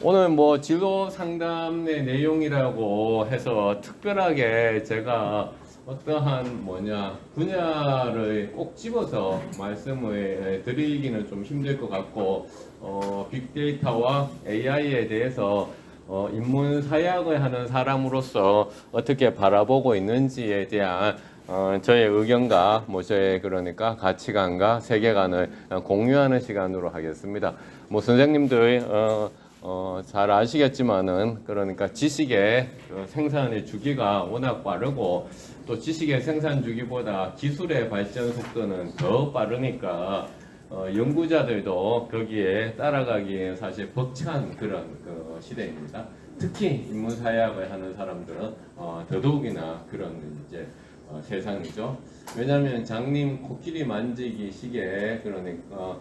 오늘 뭐 진로 상담의 내용이라고 해서 특별하게 제가 어떠한 분야를 꼭 집어서 말씀을 드리기는 좀 힘들 것 같고, 빅데이터와 AI에 대해서 인문사역을 하는 사람으로서 어떻게 바라보고 있는지에 대한 저의 의견과 저의 그러니까 가치관과 세계관을 공유하는 시간으로 하겠습니다. 선생님들 잘 아시겠지만은 그러니까 지식의 생산의 주기가 워낙 빠르고 또 지식의 생산 주기보다 기술의 발전 속도는 더 빠르니까 연구자들도 거기에 따라가기에 사실 벅찬 그런 시대입니다. 특히 인문사역을 하는 사람들은 더더욱이나 그런 이제 세상이죠. 왜냐하면 장님 코끼리 만지기 시기에 그러니까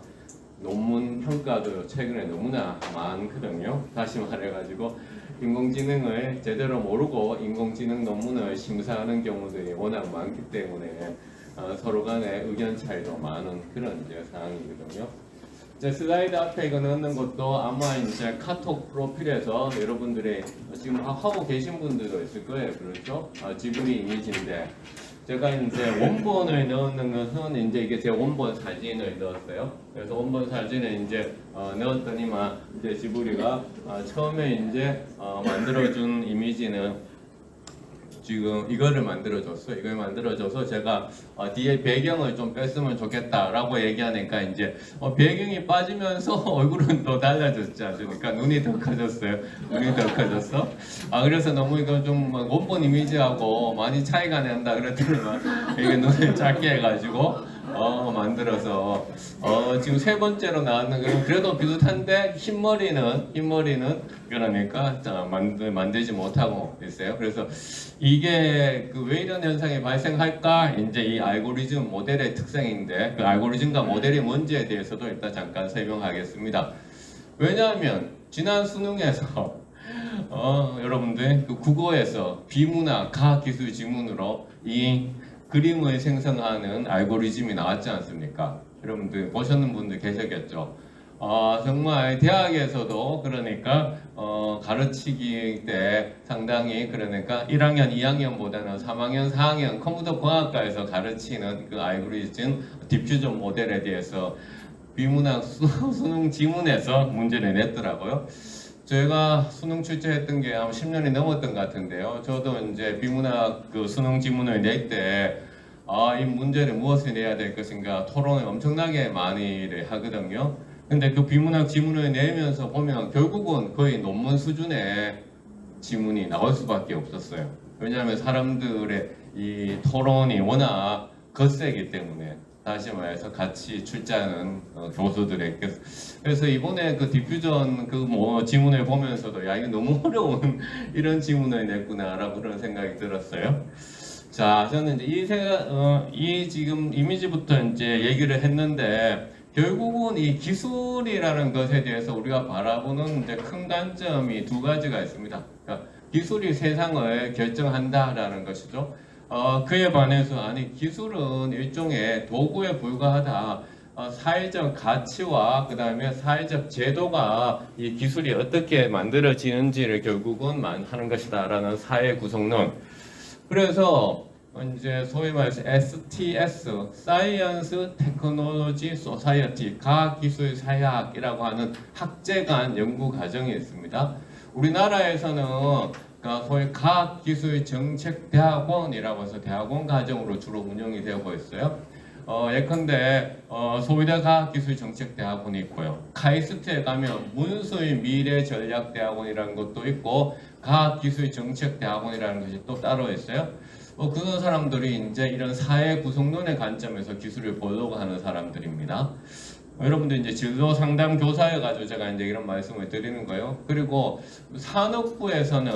논문 평가도 최근에 너무나 많거든요. 다시 말해가지고 인공지능을 제대로 모르고 인공지능 논문을 심사하는 경우들이 워낙 많기 때문에 서로 간에 의견 차이도 많은 그런 이제 상황이거든요. 이제 슬라이드 앞에 이거 넣는 것도 아마 이제 카톡 프로필에서 여러분들이 지금 하고 계신 분들도 있을 거예요. 그렇죠? 지브리 이미지인데 제가 이제 원본을 넣는 것은 이제 이게 제 원본 사진을 넣었어요. 그래서 원본 사진을 이제 넣었더니만 이제 지브리가 처음에 이제 만들어준 이미지는 지금 이거를 만들어줬어. 이걸 만들어줘서 제가 뒤에 배경을 좀 뺐으면 좋겠다라고 얘기하니까 이제 배경이 빠지면서 얼굴은 더 달라졌지 않습니까? 눈이 더 커졌어요. 눈이 더 커졌어. 그래서 너무 이거 좀 원본 이미지하고 많이 차이가 난다 그랬더니만 이게 눈을 작게 해가지고 만들어서 지금 세 번째로 나왔는 거는 그래도 비슷한데 흰머리는 그러니까 만들지 못하고 있어요. 그래서 이게 왜 이런 현상이 발생할까? 이제 이 알고리즘 모델의 특성인데 그 알고리즘과 모델이 뭔지에 대해서도 일단 잠깐 설명하겠습니다. 왜냐하면 지난 수능에서 여러분들 그 국어에서 비문학 가기술 지문으로 이 그림을 생성하는 알고리즘이 나왔지 않습니까? 여러분들 보셨는 분들 계셨겠죠? 정말 대학에서도 그러니까 가르치기 때 상당히 그러니까 1학년, 2학년보다는 3학년, 4학년 컴퓨터 공학과에서 가르치는 그 알고리즘 디퓨전 모델에 대해서 비문학 수능 지문에서 문제를 냈더라고요. 제가 수능 출제했던 게 아마 10년이 넘었던 것 같은데요. 저도 이제 비문학 그 수능 지문을 낼 때 이 문제를 무엇을 내야 될 것인가 토론을 엄청나게 많이 하거든요. 근데 그 비문학 지문을 내면서 보면 결국은 거의 논문 수준의 지문이 나올 수밖에 없었어요. 왜냐하면 사람들의 이 토론이 워낙 거세기 때문에 다시 말해서 같이 출제하는 교수들의 그래서 이번에 그 디퓨전 지문을 보면서도 야 이거 너무 어려운 이런 지문을 냈구나라고 그런 생각이 들었어요. 자, 저는 이제 이 지금 이미지부터 이제 얘기를 했는데 결국은 이 기술이라는 것에 대해서 우리가 바라보는 이제 큰 관점이 두 가지가 있습니다. 그러니까 기술이 세상을 결정한다라는 것이죠. 그에 반해서 아니 기술은 일종의 도구에 불과하다. 사회적 가치와 그 다음에 사회적 제도가 이 기술이 어떻게 만들어지는지를 결국은 하는 것이다라는 사회 구성론. 그래서 이제 소위 말해서 STS, Science Technology Society, 과학기술사회학이라고 하는 학제간 연구 과정이 있습니다. 우리나라에서는 그러니까 소위 과학기술정책대학원이라고 해서 대학원 과정으로 주로 운영이 되고 있어요. 예컨대 소위대 과학기술정책대학원이 있고요. 카이스트에 가면 문수의 미래전략대학원이라는 것도 있고 과학기술정책대학원이라는 것이 또 따로 있어요. 그런 사람들이 이제 이런 사회 구성론의 관점에서 기술을 보려고 하는 사람들입니다. 여러분들 이제 진로 상담 교사여가지고 제가 이제 이런 말씀을 드리는 거예요. 그리고 산업부에서는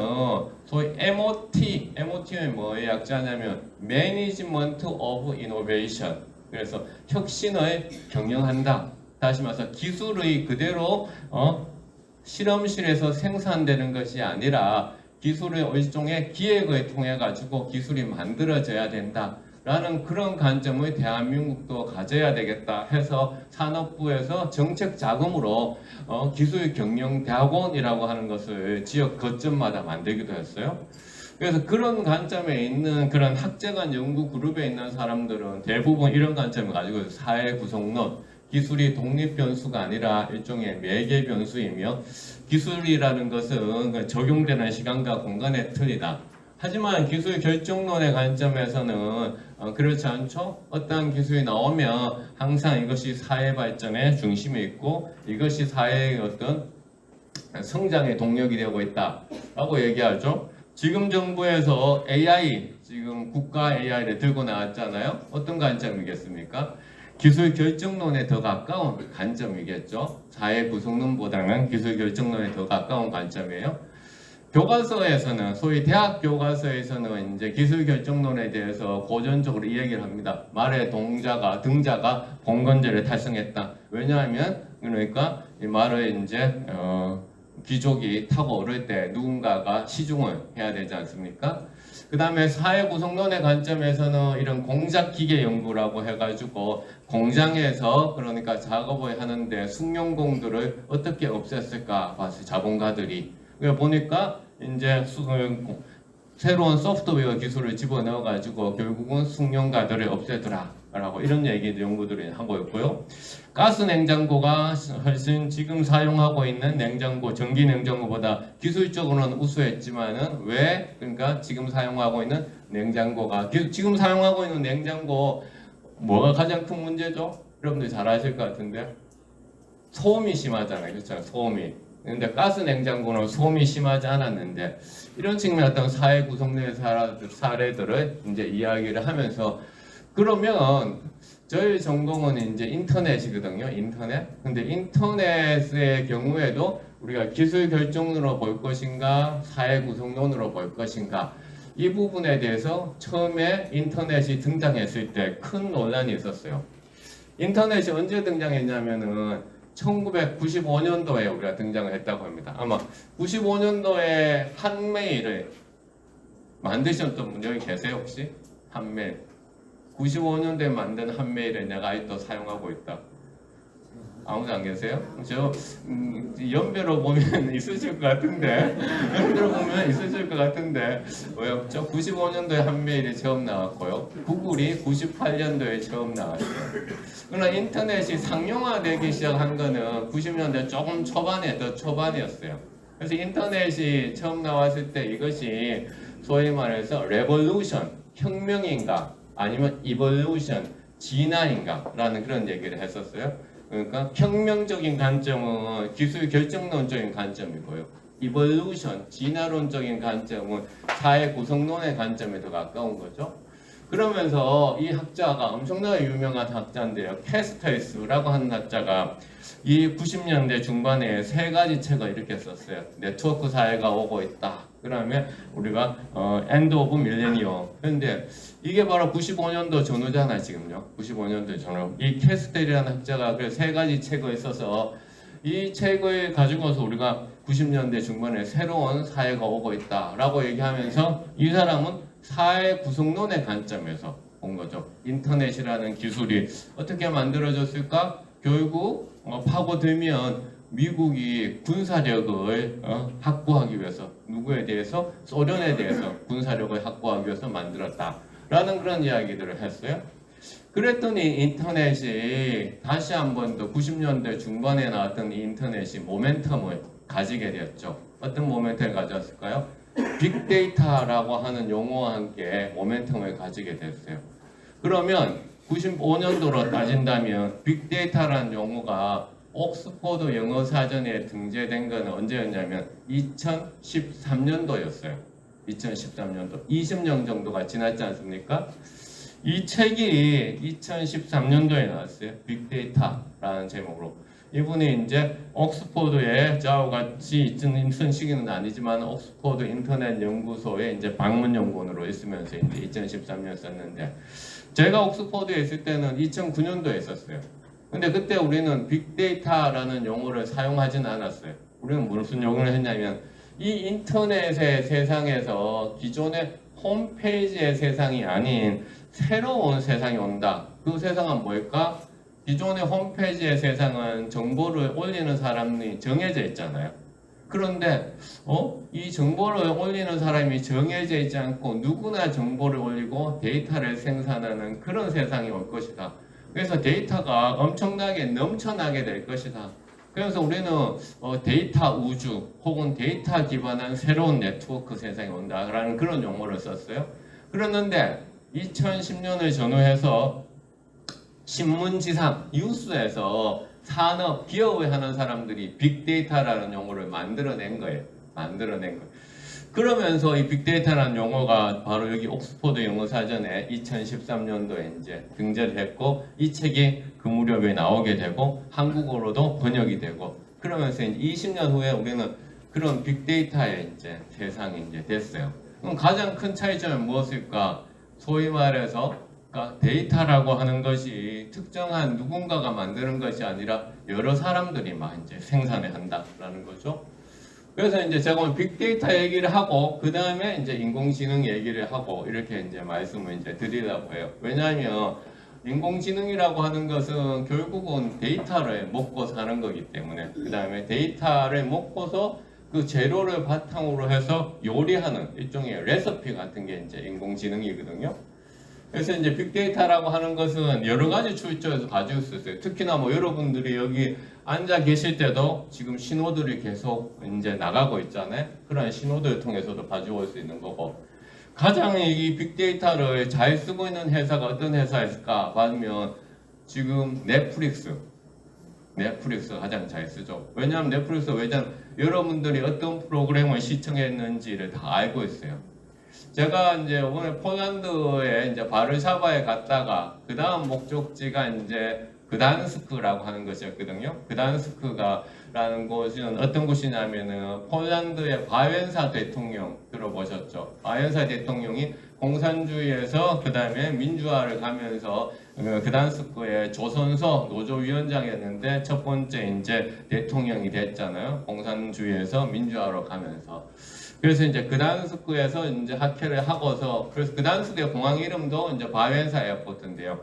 소위 MOT는 뭐의 약자냐면 Management of Innovation. 그래서 혁신을 경영한다. 다시 말해서 기술의 그대로 실험실에서 생산되는 것이 아니라 기술의 일종의 기획을 통해 가지고 기술이 만들어져야 된다. 라는 그런 관점을 대한민국도 가져야 되겠다 해서 산업부에서 정책 자금으로 기술경영대학원이라고 하는 것을 지역 거점마다 만들기도 했어요. 그래서 그런 관점에 있는 그런 학제간 연구 그룹에 있는 사람들은 대부분 이런 관점을 가지고 있어요. 사회 구성론, 기술이 독립 변수가 아니라 일종의 매개 변수이며 기술이라는 것은 적용되는 시간과 공간에 틀리다. 하지만 기술 결정론의 관점에서는 그렇지 않죠. 어떠한 기술이 나오면 항상 이것이 사회 발전의 중심에 있고 이것이 사회의 어떤 성장의 동력이 되고 있다라고 얘기하죠. 지금 정부에서 AI, 지금 국가 AI를 들고 나왔잖아요. 어떤 관점이겠습니까? 기술 결정론에 더 가까운 관점이겠죠. 사회 구성론보다는 기술 결정론에 더 가까운 관점이에요. 교과서에서는 소위 대학 교과서에서는 이제 기술 결정론에 대해서 고전적으로 이 얘기를 합니다. 말의 등자가 봉건제를 달성했다. 왜냐하면 그러니까 이 말을 이제 귀족이 타고 오를 때 누군가가 시중을 해야 되지 않습니까? 그 다음에 사회 구성론의 관점에서는 이런 공작 기계 연구라고 해가지고 공장에서 그러니까 작업을 하는데 숙련공들을 어떻게 없앴을까 봤어요. 자본가들이. 보니까 이제 새로운 소프트웨어 기술을 집어넣어가지고 결국은 숙련가들을 없애더라라고 이런 얘기 연구들이 하고 있고요. 가스 냉장고가 훨씬 지금 사용하고 있는 냉장고, 전기 냉장고보다 기술적으로는 우수했지만은 왜 그러니까 지금 사용하고 있는 냉장고가 지금 사용하고 있는 냉장고 뭐가 가장 큰 문제죠? 여러분들 잘 아실 것 같은데 소음이 심하잖아요, 그렇죠? 소음이. 근데 가스 냉장고는 소음이 심하지 않았는데 이런 측면의 어떤 사회 구성의 사례들을 이제 이야기를 하면서 그러면 저희 전공은 이제 인터넷이거든요. 인터넷. 근데 인터넷의 경우에도 우리가 기술 결정론으로 볼 것인가, 사회 구성론으로 볼 것인가 이 부분에 대해서 처음에 인터넷이 등장했을 때 큰 논란이 있었어요. 인터넷이 언제 등장했냐면은 1995년도에 우리가 등장을 했다고 합니다. 아마 95년도에 한메일을 만드셨던 분 여기 계세요 혹시? 한메일 95년도에 만든 한메일을 내가 아직도 사용하고 있다. 아무도 안 계세요? 저 연배로 보면 있으실 것 같은데 연배로 보면 있으실 것 같은데 왜요? 저 95년도에 한메일이 처음 나왔고요. 구글이 98년도에 처음 나왔어요. 그러나 인터넷이 상용화되기 시작한 거는 90년대 조금 더 초반이었어요. 그래서 인터넷이 처음 나왔을 때 이것이 소위 말해서 레볼루션, 혁명인가 아니면 이볼루션, 진화인가 라는 그런 얘기를 했었어요. 그러니까 혁명적인 관점은 기술 결정론적인 관점이고요. 이볼루션, 진화론적인 관점은 사회 구성론의 관점에 더 가까운 거죠. 그러면서 이 학자가 엄청나게 유명한 학자인데요. 캐스터스라고 하는 학자가 이 90년대 중반에 세 가지 책을 이렇게 썼어요. 네트워크 사회가 오고 있다. 그러면 우리가 엔드 오브 밀레니엄. 그런데 이게 바로 95년도 전후잖아 지금요. 95년도 전후. 이 캐스텔이라는 학자가 그 세 가지 책을 써서 이 책을 가지고서 우리가 90년대 중반에 새로운 사회가 오고 있다라고 얘기하면서 이 사람은 사회 구성론의 관점에서 본 거죠. 인터넷이라는 기술이 어떻게 만들어졌을까? 결국 파고들면 미국이 군사력을 확보하기 위해서 누구에 대해서? 소련에 대해서 군사력을 확보하기 위해서 만들었다라는 그런 이야기들을 했어요. 그랬더니 인터넷이 다시 한번 더 90년대 중반에 나왔던 이 인터넷이 모멘텀을 가지게 되었죠. 어떤 모멘텀을 가졌을까요? 빅데이터라고 하는 용어와 함께 모멘텀을 가지게 됐어요. 그러면 95년도로 따진다면 빅데이터라는 용어가 옥스퍼드 영어 사전에 등재된 건 언제였냐면 2013년도였어요. 2013년도. 20년 정도가 지났지 않습니까? 이 책이 2013년도에 나왔어요. 빅데이터라는 제목으로. 이분이 이제 옥스퍼드에 저와 같이 있던 시기는 아니지만 옥스퍼드 인터넷 연구소에 이제 방문 연구원으로 있으면서 이제 2013년 썼는데 제가 옥스퍼드에 있을 때는 2009년도에 있었어요. 근데 그때 우리는 빅데이터라는 용어를 사용하지는 않았어요. 우리는 무슨 용어를 했냐면 이 인터넷의 세상에서 기존의 홈페이지의 세상이 아닌 새로운 세상이 온다. 그 세상은 뭘까? 기존의 홈페이지의 세상은 정보를 올리는 사람이 정해져 있잖아요. 그런데 이 정보를 올리는 사람이 정해져 있지 않고 누구나 정보를 올리고 데이터를 생산하는 그런 세상이 올 것이다. 그래서 데이터가 엄청나게 넘쳐나게 될 것이다. 그래서 우리는 데이터 우주 혹은 데이터 기반한 새로운 네트워크 세상이 온다라는 그런 용어를 썼어요. 그랬는데 2010년을 전후해서 신문지상, 뉴스에서 산업, 기업을 하는 사람들이 빅데이터라는 용어를 만들어낸 거예요. 그러면서 이 빅데이터라는 용어가 바로 여기 옥스퍼드 영어사전에 2013년도에 이제 등재를 했고, 이 책이 그 무렵에 나오게 되고, 한국어로도 번역이 되고, 그러면서 이제 20년 후에 우리는 그런 빅데이터의 이제 세상이 이제 됐어요. 그럼 가장 큰 차이점은 무엇일까? 소위 말해서 데이터라고 하는 것이 특정한 누군가가 만드는 것이 아니라 여러 사람들이 막 이제 생산을 한다라는 거죠. 그래서 이제 제가 오늘 빅데이터 얘기를 하고 그 다음에 이제 인공지능 얘기를 하고 이렇게 이제 말씀을 이제 드리려고 해요. 왜냐하면 인공지능이라고 하는 것은 결국은 데이터를 먹고 사는 거기 때문에 그 다음에 데이터를 먹고서 그 재료를 바탕으로 해서 요리하는 일종의 레시피 같은 게 이제 인공지능이거든요. 그래서 이제 빅데이터라고 하는 것은 여러 가지 출처에서 가지고 있어요. 특히나 뭐 여러분들이 여기 앉아 계실 때도 지금 신호들이 계속 이제 나가고 있잖아요. 그런 신호들을 통해서도 가져올 수 있는 거고. 가장 이 빅데이터를 잘 쓰고 있는 회사가 어떤 회사일까 봐면 지금 넷플릭스가 가장 잘 쓰죠. 왜냐하면 넷플릭스 외장 여러분들이 어떤 프로그램을 시청했는지를 다 알고 있어요. 제가 이제 오늘 폴란드에 이제 바르샤바에 갔다가 그 다음 목적지가 이제 그단스크라고 하는 것이었거든요. 그단스크가라는 곳은 어떤 곳이냐면은 폴란드의 바웬사 대통령 들어보셨죠? 바웬사 대통령이 공산주의에서 그 다음에 민주화를 가면서 그단스크의 조선소 노조위원장이었는데 첫 번째 이제 대통령이 됐잖아요. 공산주의에서 민주화로 가면서. 그래서 이제 그단스크에서 이제 학회를 하고서 그래서 그단스크의 공항 이름도 이제 바웬사 에어포트인데요.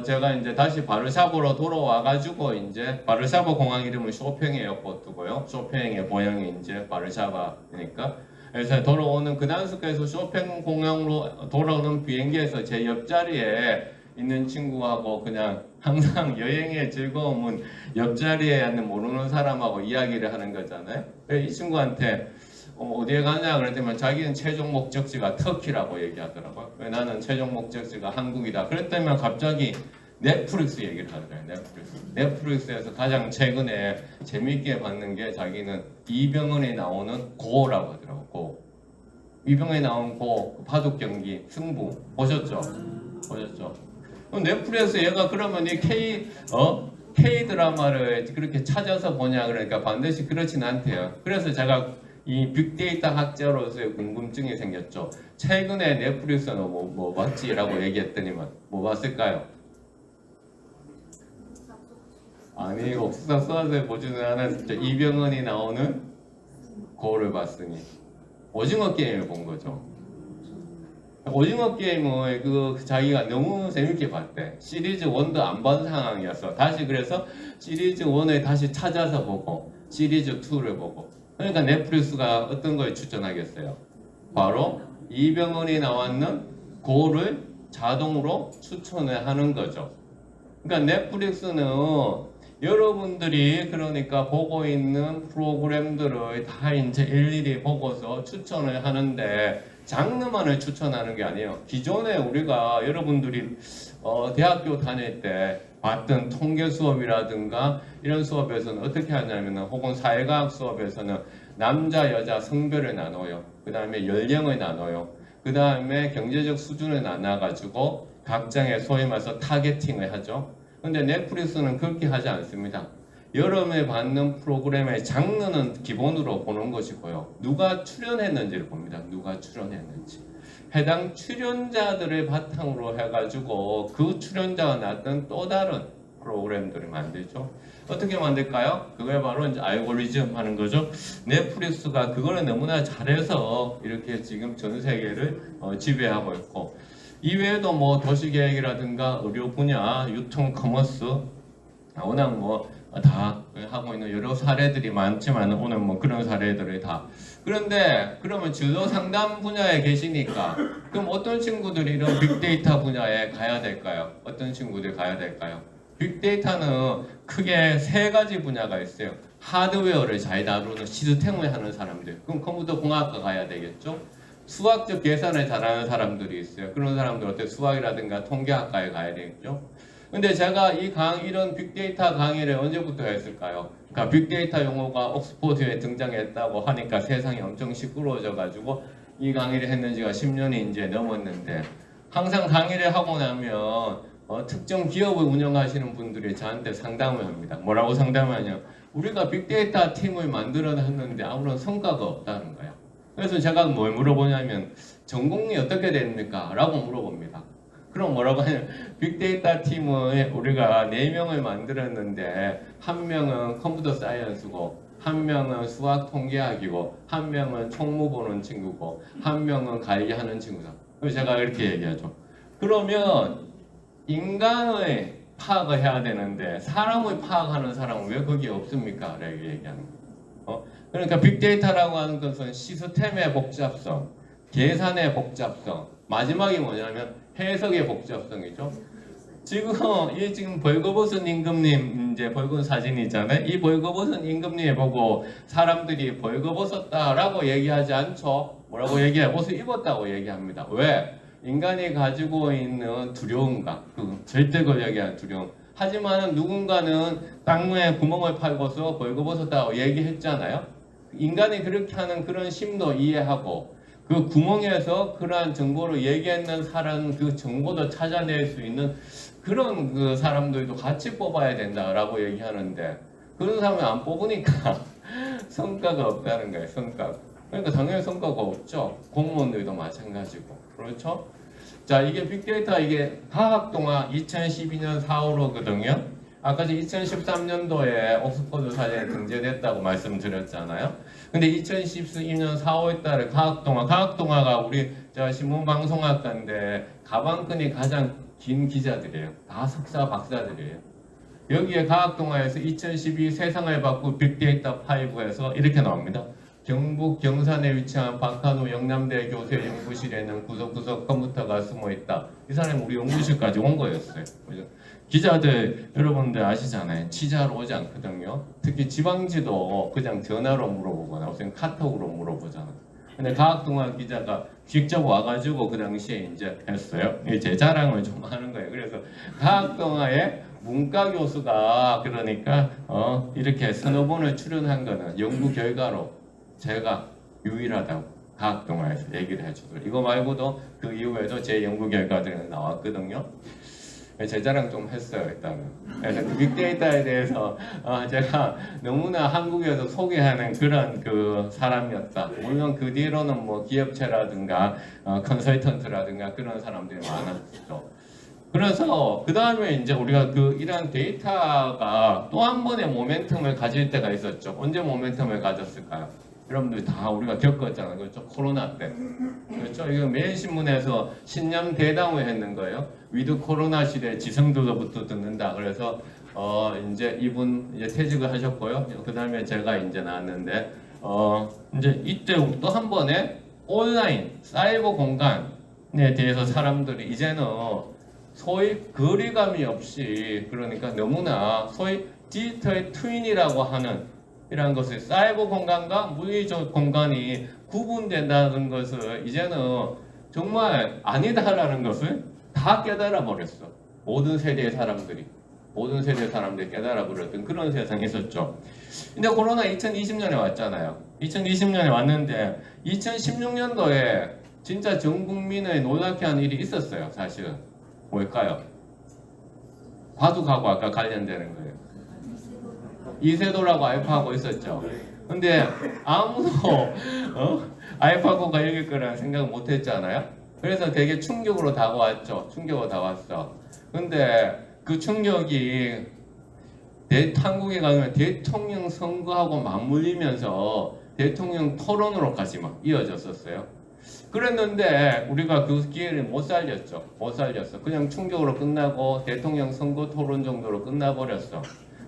제가 이제 다시 바르샤바로 돌아와가지고 이제 바르샤바 공항 이름은 쇼팽 에어포트고요. 쇼팽의 고향이 이제 바르샤바니까. 그래서 돌아오는 그단스크에서 쇼팽 공항으로 돌아오는 비행기에서 제 옆자리에 있는 친구하고 그냥 항상 여행의 즐거움은 옆자리에 있는 모르는 사람하고 이야기를 하는 거잖아요. 이 친구한테 어디에 가냐 그랬더니 자기는 최종 목적지가 터키라고 얘기하더라고요. 왜 나는 최종 목적지가 한국이다. 그랬더니 갑자기 넷플릭스 얘기를 하더라고요. 넷플릭스에서 가장 최근에 재미있게 봤는 게 자기는 이병헌이 나오는 고라고 하더라고요. 고. 이병헌이 나온 고 바둑 경기 승부 보셨죠? 그럼 넷플릭스 얘가 그러면 이 K 드라마를 그렇게 찾아서 보냐 그러니까 반드시 그렇진 않대요. 그래서 제가 이 빅데이터 학자로서의 궁금증이 생겼죠. 최근에 넷플릭스는 뭐 봤지라고 얘기했더니만 뭐 봤을까요? 아니 옥수사 쏘아서 보지는 않았죠. 이병헌이 나오는 거울을 봤으니 오징어 게임을 본 거죠. 오징어 게임을 자기가 너무 재밌게 봤대. 시리즈 1도 안 본 상황이었어. 다시 그래서 시리즈 1을 다시 찾아서 보고 시리즈 2를 보고. 그러니까 넷플릭스가 어떤 걸 추천하겠어요? 바로 이병헌이 나왔는 고를 자동으로 추천을 하는 거죠. 그러니까 넷플릭스는 여러분들이 그러니까 보고 있는 프로그램들을 다 이제 일일이 보고서 추천을 하는데 장르만을 추천하는 게 아니에요. 기존에 우리가 여러분들이 대학교 다닐 때 봤던 통계 수업이라든가 이런 수업에서는 어떻게 하냐면 혹은 사회과학 수업에서는 남자 여자 성별을 나눠요. 그 다음에 연령을 나눠요. 그 다음에 경제적 수준을 나눠가지고 각장의 소위 말해서 타겟팅을 하죠. 근데 넷플릭스는 그렇게 하지 않습니다. 여름에 받는 프로그램의 장르는 기본으로 보는 것이고요. 누가 출연했는지를 봅니다. 누가 출연했는지. 해당 출연자들을 바탕으로 해가지고 그 출연자가 나왔던 또 다른 프로그램들을 만들죠. 어떻게 만들까요? 그게 바로 이제 알고리즘 하는 거죠. 넷플릭스가 그거를 너무나 잘해서 이렇게 지금 전 세계를 지배하고 있고 이외에도 뭐 도시계획이라든가 의료 분야, 유통, 커머스 워낙 뭐 다 하고 있는 여러 사례들이 많지만 오늘 뭐 그런 사례들이 다. 그런데 그러면 주로 상담 분야에 계시니까 그럼 어떤 친구들이 이런 빅데이터 분야에 가야 될까요? 어떤 친구들이 가야 될까요? 빅데이터는 크게 세 가지 분야가 있어요. 하드웨어를 잘 다루는 시스템을 하는 사람들. 그럼 컴퓨터 공학과 가야 되겠죠? 수학적 계산을 잘하는 사람들이 있어요. 그런 사람들 어때 수학이라든가 통계학과에 가야 되겠죠? 근데 제가 이런 빅데이터 강의를 언제부터 했을까요? 그러니까 빅데이터 용어가 옥스포드에 등장했다고 하니까 세상이 엄청 시끄러워져 가지고 이 강의를 했는 지가 10년이 이제 넘었는데 항상 강의를 하고 나면 특정 기업을 운영하시는 분들이 저한테 상담을 합니다. 뭐라고 상담하냐? 우리가 빅데이터 팀을 만들어놨는데 아무런 성과가 없다는 거야. 그래서 제가 뭘 물어보냐면 전공이 어떻게 됩니까? 라고 물어봅니다. 그럼 뭐라고 하냐면 빅데이터 팀을 우리가 4명을 만들었는데 한 명은 컴퓨터 사이언스고 한 명은 수학 통계학이고 한 명은 총무 보는 친구고 한 명은 관리하는 친구다. 그래서 제가 이렇게 얘기하죠. 그러면 인간의 파악을 해야 되는데 사람을 파악하는 사람은 왜 거기 없습니까? 라고 얘기하는 거예요. 그러니까 빅데이터라고 하는 것은 시스템의 복잡성, 계산의 복잡성, 마지막이 뭐냐면 해석의 복잡성이죠. 지금 벌거벗은 임금님 이제 벌건 사진이 있잖아요. 이 벌거벗은 임금님 보고 사람들이 벌거벗었다라고 얘기하지 않죠. 뭐라고 얘기해? 옷을 입었다고 얘기합니다. 왜? 인간이 가지고 있는 두려움과 그 절대 권력에 대한 두려움. 하지만 누군가는 땅에 구멍을 파고서 벌거벗었다고 얘기했잖아요. 인간이 그렇게 하는 그런 심도 이해하고 그 구멍에서 그러한 정보를 얘기했는 사람 그 정보도 찾아낼 수 있는 그런 그 사람들도 같이 뽑아야 된다라고 얘기하는데 그런 사람을 안 뽑으니까 성과가 없다는 거예요. 성과. 그러니까 당연히 성과가 없죠. 공무원들도 마찬가지고. 그렇죠? 자, 이게 빅데이터 이게 과학동화 2012년 4월호거든요. 아까 2013년도에 옥스퍼드 사전에 등재됐다고 말씀드렸잖아요. 근데 2012년 4월 달에 과학동화가 우리 신문방송학과인데 가방끈이 가장 긴 기자들이에요. 다 석사 박사들이에요. 여기에 과학동화에서 2012 세상을 바꾼 빅데이터 5에서 이렇게 나옵니다. 경북 경산에 위치한 박한우 영남대 교수의 연구실에는 구석구석 컴퓨터가 숨어있다. 이 사람이 우리 연구실까지 온 거였어요. 기자들 여러분들 아시잖아요. 취재하러 오지 않거든요. 특히 지방지도 그냥 전화로 물어보거나 무슨 카톡으로 물어보잖아요. 근데 과학동화 기자가 직접 와가지고 그 당시에 이제 했어요. 제 자랑을 좀 하는 거예요. 그래서 과학동화의 문과 교수가 그러니까 이렇게 서너 번을 출연한 거는 연구 결과로 제가 유일하다고 과학동화에서 얘기를 해주더라고요. 이거 말고도 그 이후에도 제 연구 결과들이 나왔거든요. 제 자랑 좀 했어요, 일단은. 그래서 빅데이터에 대해서 제가 너무나 한국에서 소개하는 그런 그 사람이었다. 물론 그 뒤로는 뭐 기업체라든가 컨설턴트라든가 그런 사람들이 많았죠. 그래서 그 다음에 이제 우리가 이런 데이터가 또 한 번의 모멘텀을 가질 때가 있었죠. 언제 모멘텀을 가졌을까요? 여러분들 다 우리가 겪었잖아요. 그렇죠? 코로나 때. 그렇죠? 이거 매일신문에서 신년 대담을 했는 거예요. 위드 코로나 시대 지성도로부터 듣는다. 그래서 이제 이분 이제 퇴직을 하셨고요. 그 다음에 제가 이제 나왔는데 이제 이때 또 한 번에 온라인 사이버 공간에 대해서 사람들이 이제는 소위 거리감이 없이 그러니까 너무나 소위 디지털 트윈이라고 하는 이런 것을 사이버 공간과 물리적 공간이 구분된다는 것을 이제는 정말 아니다라는 것을 다 깨달아 버렸어. 모든 세대의 사람들이 깨달아 버렸던 그런 세상이 있었죠. 근데 코로나 2020년에 왔잖아요. 2020년에 왔는데 2016년도에 진짜 전 국민을 놀랍게 한 일이 있었어요. 사실은 뭘까요? 바둑하고 아까 관련되는 거예요. 이세돌하고 알파고 있었죠. 근데 아무도 알파고가 이길 거라는 생각을 못 했잖아요. 그래서 되게 충격으로 다가왔죠. 충격으로 다가왔어. 근데 그 충격이 한국에 가면 대통령 선거하고 맞물리면서 대통령 토론으로까지 막 이어졌었어요. 그랬는데 우리가 그 기회를 못 살렸죠. 못 살렸어. 그냥 충격으로 끝나고 대통령 선거 토론 정도로 끝나버렸어.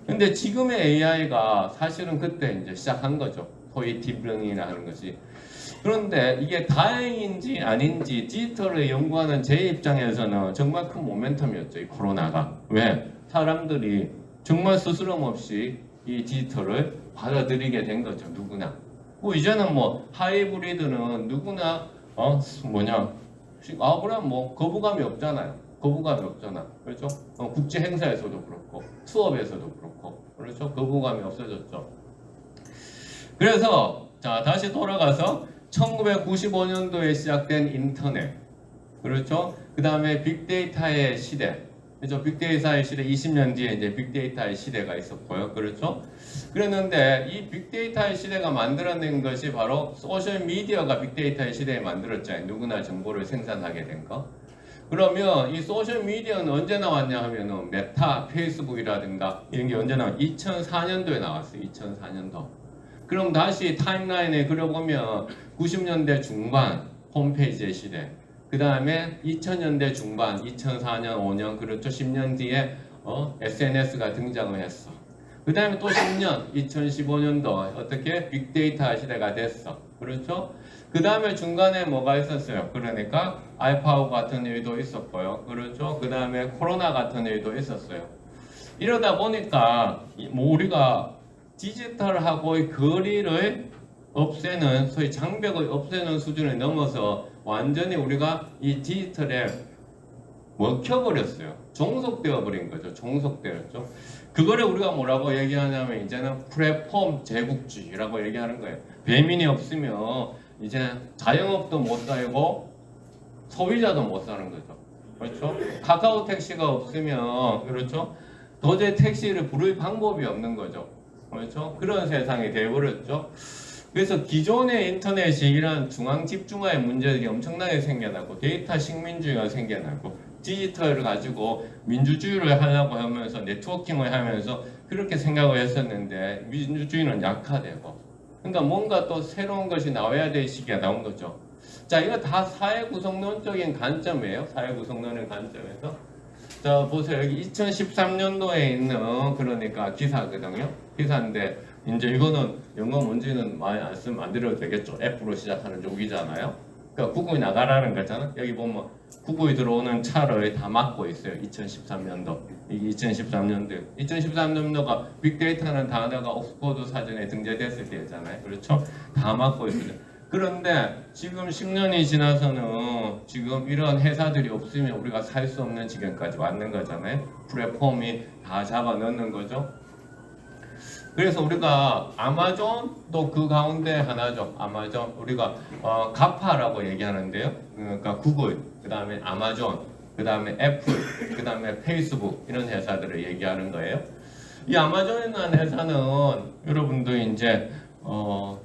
근데 지금의 AI가 사실은 그때 이제 시작한 거죠. 소위 딥러닝이라는 것이. 그런데 이게 다행인지 아닌지 디지털을 연구하는 제 입장에서는 정말 큰 모멘텀이었죠. 이 코로나가. 왜? 사람들이 정말 스스럼 없이 이 디지털을 받아들이게 된 거죠. 누구나. 뭐 이제는 뭐 하이브리드는 누구나 그럼 뭐 거부감이 없잖아요. 거부감이 없잖아. 그렇죠? 국제 행사에서도 그렇고 수업에서도 그렇고 그렇죠? 거부감이 없어졌죠. 그래서 자 다시 돌아가서 1995년도에 시작된 인터넷, 그렇죠? 그 다음에 빅데이터의 시대, 그렇죠? 빅데이터의 시대 20년 뒤에 이제 빅데이터의 시대가 있었고요, 그렇죠? 그랬는데 이 빅데이터의 시대가 만들어낸 것이 바로 소셜 미디어가 빅데이터의 시대에 만들었잖아요. 누구나 정보를 생산하게 된 거. 그러면 이 소셜 미디어는 언제 나왔냐 하면은 메타, 페이스북이라든가 이런 게 언제 나왔? 2004년도에 나왔어요. 2004년도. 그럼 다시 타임라인에 그려보면 90년대 중반 홈페이지의 시대, 그 다음에 2000년대 중반 2004년 5년 그렇죠 10년 뒤에 SNS가 등장을 했어. 그 다음에 또 10년 2015년도 어떻게 빅데이터 시대가 됐어. 그렇죠? 그 다음에 중간에 뭐가 있었어요? 그러니까 알파고 같은 일도 있었고요. 그렇죠? 그 다음에 코로나 같은 일도 있었어요. 이러다 보니까 뭐 우리가 디지털하고의 거리를 없애는 소위 장벽을 없애는 수준을 넘어서 완전히 우리가 이 디지털에 먹혀버렸어요. 종속되어 버린 거죠. 종속되었죠. 그거를 우리가 뭐라고 얘기하냐면 이제는 플랫폼 제국주의라고 얘기하는 거예요. 배민이 없으면 이제 자영업도 못 살고 소비자도 못 사는 거죠. 그렇죠? 카카오 택시가 없으면 그렇죠? 도저히 택시를 부를 방법이 없는 거죠. 그렇죠? 그런 세상이 되어버렸죠. 그래서 기존의 인터넷이 이런 중앙 집중화의 문제들이 엄청나게 생겨나고 데이터 식민주의가 생겨나고 디지털을 가지고 민주주의를 하려고 하면서 네트워킹을 하면서 그렇게 생각을 했었는데 민주주의는 약화되고 그러니까 뭔가 또 새로운 것이 나와야 될 시기가 나온 거죠. 자, 이거 다 사회 구성론적인 관점이에요. 사회 구성론의 관점에서. 자, 보세요. 여기 2013년도에 있는 그러니까 기사거든요. 기사인데 이제 이거는 영어 문제는 많이 안 쓰면 안 드려도 되겠죠. F로 시작하는 욕이잖아요. 그러니까 구구이 나가라는 거잖아. 여기 보면 구구이 들어오는 차를 다 막고 있어요. 2013년도. 이게 2013년도. 2013년도가 빅데이터라는 단어가 옥스퍼드 사전에 등재됐을 때잖아요. 그렇죠? 다 막고 있어요. 그런데 지금 10년이 지나서는 지금 이런 회사들이 없으면 우리가 살 수 없는 지경까지 왔는 거잖아요. 플랫폼이 다 잡아 넣는 거죠. 그래서 우리가 아마존도 그 가운데 하나죠. 아마존 우리가 가파라고 얘기하는데요. 그러니까 구글, 그 다음에 아마존, 그 다음에 애플, 그 다음에 페이스북 이런 회사들을 얘기하는 거예요. 이 아마존이라는 회사는 여러분도 이제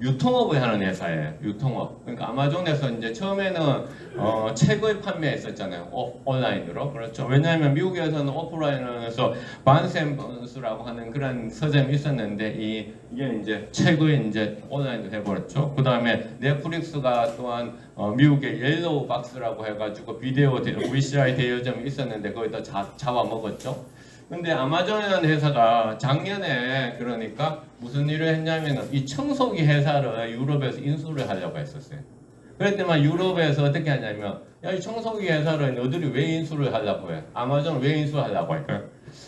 유통업을 하는 회사예요. 유통업. 그러니까 아마존에서 이제 처음에는 책을 판매했었잖아요. 온라인으로. 그렇죠. 왜냐하면 미국에서는 오프라인에서 반센버스라고 하는 그런 서점이 있었는데 이게 이제 책을 이제 온라인으로 해버렸죠. 그 다음에 넷플릭스가 또한 미국의 옐로우 박스라고 해가지고 비디오 VCR 대여점이 있었는데 거기다 잡아먹었죠. 근데 아마존이라는 회사가 작년에 그러니까 무슨 일을 했냐면은 이 청소기 회사를 유럽에서 인수를 하려고 했었어요. 그랬더니 유럽에서 어떻게 하냐면 야, 이 청소기 회사를 너희들이 왜 인수를 하려고 해? 아마존을 왜 인수하려고 할까요?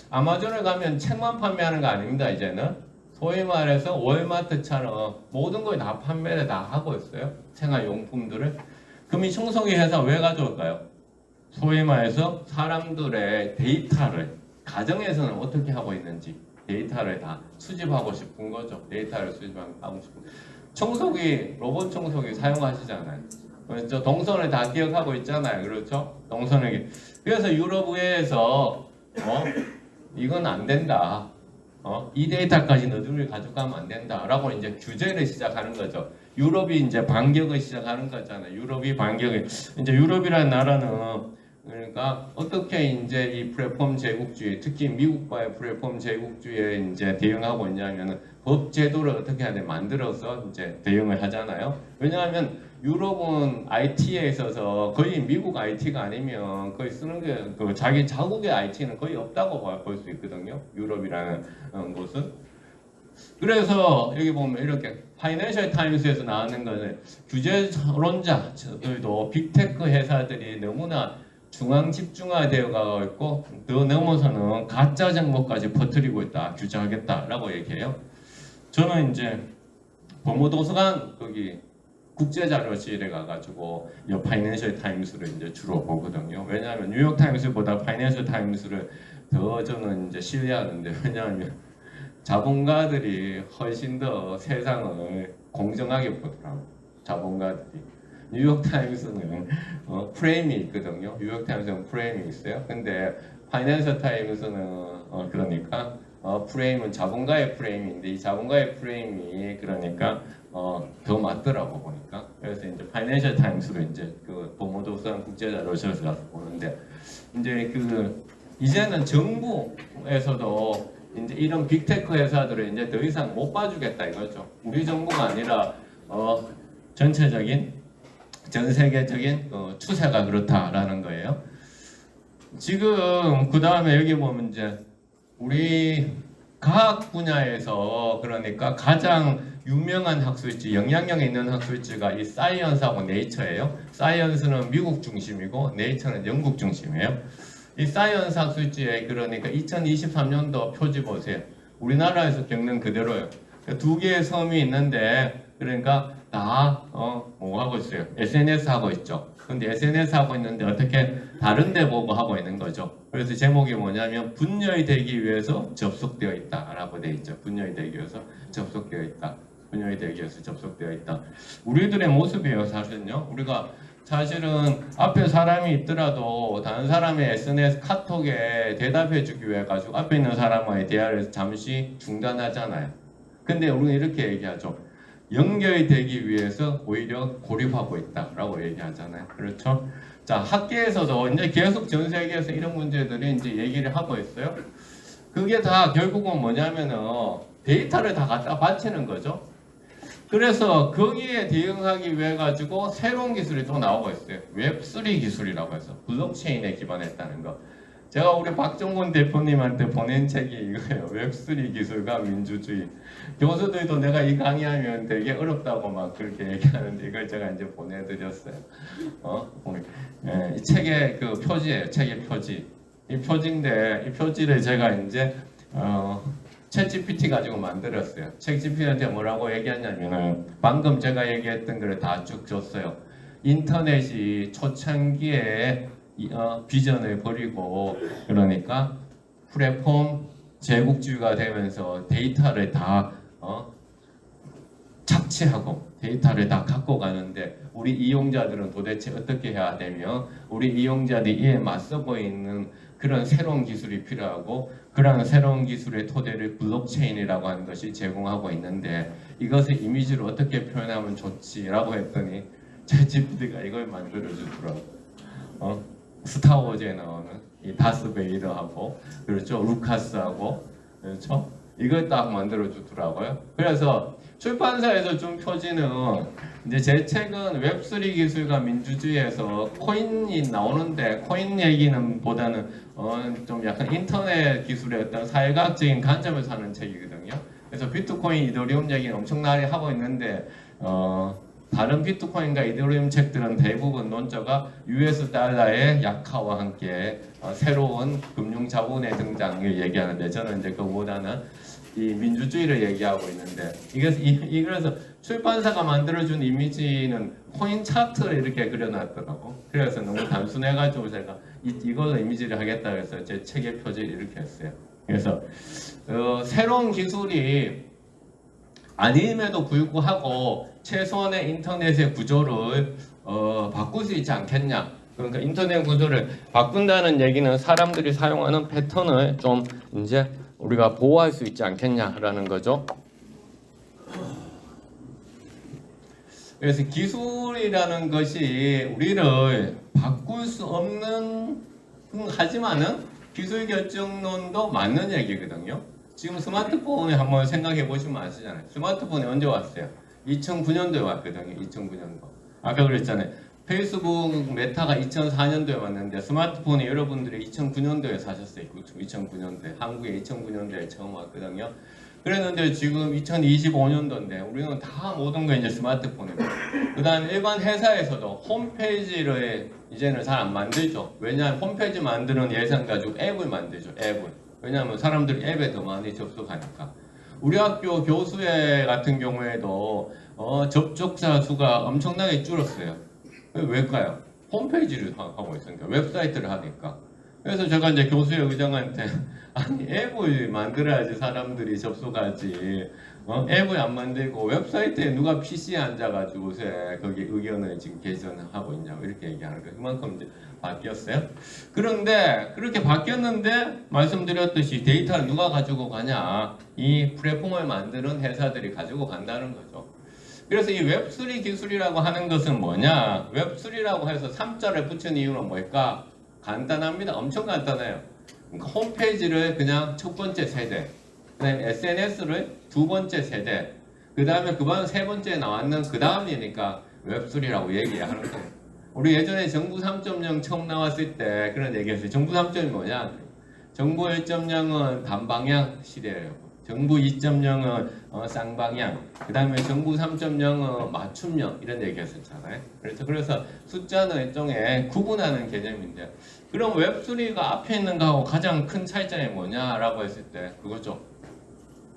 아마존을 가면 책만 판매하는 거 아닙니다. 이제는 소위 말해서 월마트처럼 모든 걸 다 판매를 다 하고 있어요. 생활용품들을. 그럼 이 청소기 회사 왜 가져올까요? 소위 말해서 사람들의 데이터를 가정에서는 어떻게 하고 있는지 데이터를 다 수집하고 싶은 거죠. 데이터를 수집하고 싶은. 청소기, 로봇 청소기 사용하시잖아요. 그렇죠? 동선을 다 기억하고 있잖아요. 그렇죠? 동선을. 그래서 유럽의회에서 이건 안 된다. 이 데이터까지 너희들이 가져가면 안 된다라고 이제 규제를 시작하는 거죠. 유럽이 이제 반격을 시작하는 거잖아요. 유럽이 반격을. 이제 유럽이라는 나라는 그러니까 어떻게 이제 이 플랫폼 제국주의, 특히 미국과의 플랫폼 제국주의에 이제 대응하고 있냐면은 법 제도를 어떻게 하냐 만들어서 이제 대응을 하잖아요. 왜냐하면 유럽은 IT에 있어서 거의 미국 IT가 아니면 거의 쓰는 게 그 자기 자국의 IT는 거의 없다고 볼 수 있거든요. 유럽이라는 곳은. 그래서 여기 보면 이렇게 파이낸셜 타임스에서 나오는 거는 규제론자들도 빅테크 회사들이 너무나 중앙 집중화되어 가고 있고 더 넘어서는 가짜 정보까지 퍼뜨리고 있다. 규제하겠다라고 얘기해요. 저는 이제 법무도서관 거기 국제자료실에 가가지고 이 파이낸셜 타임스를 이제 주로 보거든요. 왜냐하면 뉴욕 타임스보다 파이낸셜 타임스를 더 저는 이제 신뢰하는데 왜냐하면 자본가들이 훨씬 더 세상을 공정하게 보더라고. 자본가들이. 뉴욕타임스는 프레임이 있거든요. 뉴욕타임스는 프레임이 있어요. 근데 파이낸셜 타임스는 그러니까 프레임은 자본가의 프레임인데 이 자본가의 프레임이 그러니까 더 맞더라고 보니까. 그래서 이제 파이낸셜 타임스로 이제 그 법무도서관 국제자료실에서 가서 보는데 이제 이제는 정부에서도 이제 이런 빅테크 회사들을 이제 더 이상 못 봐주겠다 이거죠. 우리 정부가 아니라 전체적인 전 세계적인 추세가 그렇다라는 거예요. 지금 그 다음에 여기 보면 이제 우리 과학 분야에서 그러니까 가장 유명한 학술지, 영향력 있는 학술지가 이 사이언스하고 네이처예요. 사이언스는 미국 중심이고 네이처는 영국 중심이에요. 이 사이언스 학술지에 그러니까 2023년도 표지 보세요. 우리나라에서 겪는 그대로요. 두 개의 섬이 있는데 그러니까 다 뭐 하고 있어요? SNS 하고 있죠. 근데 SNS 하고 있는데 어떻게 다른 데 보고 하고 있는 거죠. 그래서 제목이 뭐냐면 분열이 되기 위해서 접속되어 있다라고 돼 있죠. 분열이 되기 위해서 접속되어 있다. 분열이 되기 위해서 접속되어 있다. 우리들의 모습이에요, 사실은요. 우리가 사실은 앞에 사람이 있더라도 다른 사람의 SNS 카톡에 대답해주기 위해 가지고 앞에 있는 사람과의 대화를 잠시 중단하잖아요. 근데 우리는 이렇게 얘기하죠. 연결이 되기 위해서 오히려 고립하고 있다라고 얘기하잖아요. 그렇죠? 자, 학계에서도 이제 계속 전 세계에서 이런 문제들이 이제 얘기를 하고 있어요. 그게 다 결국은 뭐냐면은 데이터를 다 갖다 바치는 거죠. 그래서 거기에 대응하기 위해 가지고 새로운 기술이 또 나오고 있어요. 웹3 기술이라고 해서 블록체인에 기반했다는 거. 제가 우리 박정곤 대표님한테 보낸 책이 이거예요. 웹3 기술과 민주주의. 교수들도 내가 이 강의하면 되게 어렵다고 막 그렇게 얘기하는데 이걸 제가 이제 보내드렸어요. 이 책의 그 표지예요. 책의 표지. 이 표지인데 이 표지를 제가 이제 챗GPT 가지고 만들었어요. 챗GPT한테 뭐라고 얘기하냐면은 방금 제가 얘기했던 걸 다 쭉 줬어요. 인터넷이 초창기에 비전을 버리고 그러니까 플랫폼 제국주의가 되면서 데이터를 다 착취하고 데이터를 다 갖고 가는데 우리 이용자들은 도대체 어떻게 해야 되며 우리 이용자들이 이에 맞서고 있는 그런 새로운 기술이 필요하고 그런 새로운 기술의 토대를 블록체인이라고 하는 것이 제공하고 있는데 이것을 이미지로 어떻게 표현하면 좋지라고 했더니 챗GPT가 이걸 만들어 주더라고요. 스타워즈에 나오는 이 다스 베이더하고 그렇죠 루카스하고 그렇죠 이걸 딱 만들어 주더라고요. 그래서 출판사에서 준 표지는 이제 제 책은 웹3 기술과 민주주의에서 코인이 나오는데 코인 얘기는 보다는 좀 약간 인터넷 기술의 어떤 사회과학적인 관점에서 하는 책이거든요. 그래서 비트코인, 이더리움 얘기는 엄청나게 하고 있는데 다른 비트코인과 이더리움 책들은 대부분 논조가 US 달러의 약화와 함께 새로운 금융 자본의 등장을 얘기하는데 저는 이제 그보다는 이 민주주의를 얘기하고 있는데 그래서 출판사가 만들어준 이미지는 코인 차트를 이렇게 그려놨더라고. 그래서 너무 단순해가지고 제가 이걸로 이미지를 하겠다 해서 제 책의 표지를 이렇게 했어요. 그래서 새로운 기술이 아님에도 불구하고 최소한의 인터넷의 구조를 바꿀 수 있지 않겠냐. 그러니까 인터넷 구조를 바꾼다는 얘기는 사람들이 사용하는 패턴을 좀 이제 우리가 보호할 수 있지 않겠냐라는 거죠. 그래서 기술이라는 것이 우리를 바꿀 수 없는 하지만은 기술 결정론도 맞는 얘기거든요. 지금 스마트폰에 한번 생각해 보시면 아시잖아요. 스마트폰이 언제 왔어요? 2009년도에 왔거든요. 2009년도. 아까 그랬잖아요. 페이스북 메타가 2004년도에 왔는데 스마트폰이 여러분들이 2009년도에 사셨어요. 2009년도에. 한국에 2009년도에 처음 왔거든요. 그랬는데 지금 2025년도인데 우리는 다 모든 거 이제 스마트폰이고 그 다음에 일반 회사에서도 홈페이지를 이제는 잘 안 만들죠. 왜냐하면 홈페이지 만드는 예산 가지고 앱을 만들죠. 앱을. 왜냐하면 사람들이 앱에 더 많이 접속하니까. 우리 학교 교수회 같은 경우에도 접촉자 수가 엄청나게 줄었어요. 왜일까요? 홈페이지를 하고 있으니까 웹사이트를 하니까. 그래서 제가 이제 교수회 의장한테 아니 앱을 만들어야지 사람들이 접속하지 앱을 안 만들고 웹사이트에 누가 PC에 앉아가지고 거기 의견을 지금 개선하고 있냐고 이렇게 얘기하는 거예요. 그만큼 이제 바뀌었어요. 그런데 그렇게 바뀌었는데 말씀드렸듯이 데이터를 누가 가지고 가냐 이 플랫폼을 만드는 회사들이 가지고 간다는 거죠. 그래서 이 웹3 기술이라고 하는 것은 뭐냐 웹3라고 해서 3자를 붙인 이유는 뭘까? 간단합니다. 엄청 간단해요. 그러니까 홈페이지를 그냥 첫 번째 세대, 그다음에 SNS를 두 번째 세대, 그 다음에 그만 세 번째 나왔는 그 다음이니까 웹3라고 얘기하는 거예요. 우리 예전에 정부 3.0 처음 나왔을 때 그런 얘기했어요. 정부 3.0이 뭐냐? 정부 1.0은 단방향 시대예요. 정부 2.0은 쌍방향, 그 다음에 정부 3.0은 맞춤형 이런 얘기 했었잖아요. 그래서 숫자는 일종의 구분하는 개념인데 그럼 웹3가 앞에 있는 거하고 가장 큰 차이점이 뭐냐라고 했을 때 그거죠.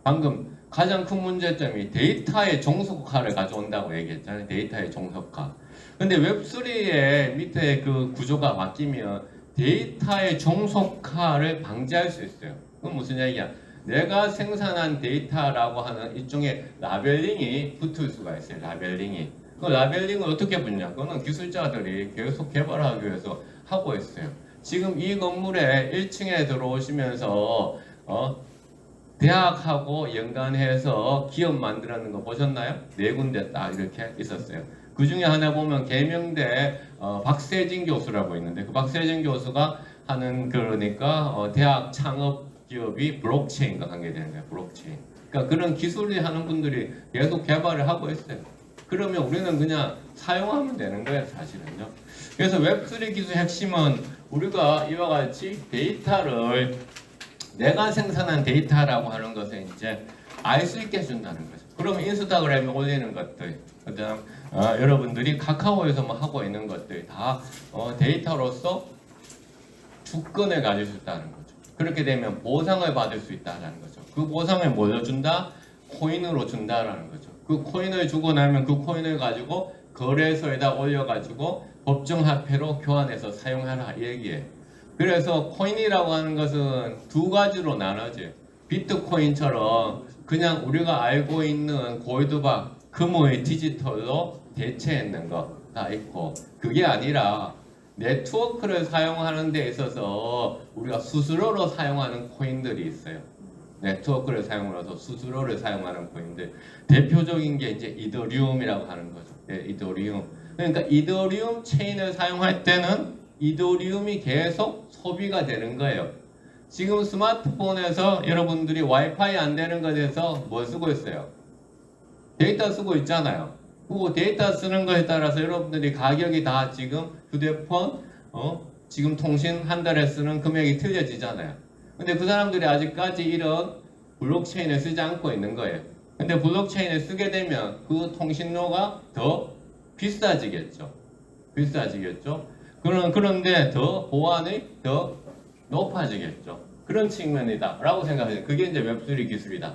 방금 가장 큰 문제점이 데이터의 종속화를 가져온다고 얘기했잖아요. 데이터의 종속화. 근데 웹3의 밑에 그 구조가 바뀌면 데이터의 종속화를 방지할 수 있어요. 그건 무슨 얘기야? 내가 생산한 데이터라고 하는 일종의 라벨링이 붙을 수가 있어요. 라벨링이. 그 라벨링을 어떻게 붙냐? 그거는 기술자들이 계속 개발하기 위해서 하고 있어요. 지금 이 건물에 1층에 들어오시면서 대학하고 연관해서 기업 만들었는 거 보셨나요? 네 군데 딱 이렇게 있었어요. 그 중에 하나 보면 계명대 박세진 교수라고 있는데 그 박세진 교수가 하는 그러니까 대학 창업 기업이 블록체인과 관계되는 거예요. 블록체인. 그러니까 그런 기술이 하는 분들이 계속 개발을 하고 있어요. 그러면 우리는 그냥 사용하면 되는 거예요, 사실은요. 그래서 웹3 기술 핵심은 우리가 이와 같이 데이터를 내가 생산한 데이터라고 하는 것을 이제 알 수 있게 해준다는 거죠. 그러면 인스타그램에 올리는 것들, 그다음 여러분들이 카카오에서 뭐 하고 있는 것들 다 데이터로서 주권을 가질 수 있다는 거죠. 그렇게 되면 보상을 받을 수 있다는 거죠. 그 보상을 뭘로 준다? 코인으로 준다라는 거죠. 그 코인을 주고 나면 그 코인을 가지고 거래소에다 올려가지고 법정화폐로 교환해서 사용하라 이 얘기예요. 그래서 코인이라고 하는 것은 두 가지로 나눠져요. 비트코인처럼 그냥 우리가 알고 있는 골드바, 금의 디지털로 대체했는 거 다 있고 그게 아니라 네트워크를 사용하는 데 있어서 우리가 수수료로 사용하는 코인들이 있어요. 네트워크를 사용해서 수수료를 사용하는 코인들. 대표적인 게 이제 이더리움이라고 하는 거죠. 네, 이더리움. 그러니까 이더리움 체인을 사용할 때는 이더리움이 계속 소비가 되는 거예요. 지금 스마트폰에서 여러분들이 와이파이 안 되는 것에서 뭐 쓰고 있어요? 데이터 쓰고 있잖아요. 그 데이터 쓰는 거에 따라서 여러분들이 가격이 다 지금 휴대폰, 지금 통신 한 달에 쓰는 금액이 틀려지잖아요. 근데 그 사람들이 아직까지 이런 블록체인을 쓰지 않고 있는 거예요. 근데 블록체인을 쓰게 되면 그 통신료가 더 비싸지겠죠. 비싸지겠죠. 그런데 더 보안이 더 높아지겠죠. 그런 측면이다 라고 생각해요. 그게 이제 웹3 기술이다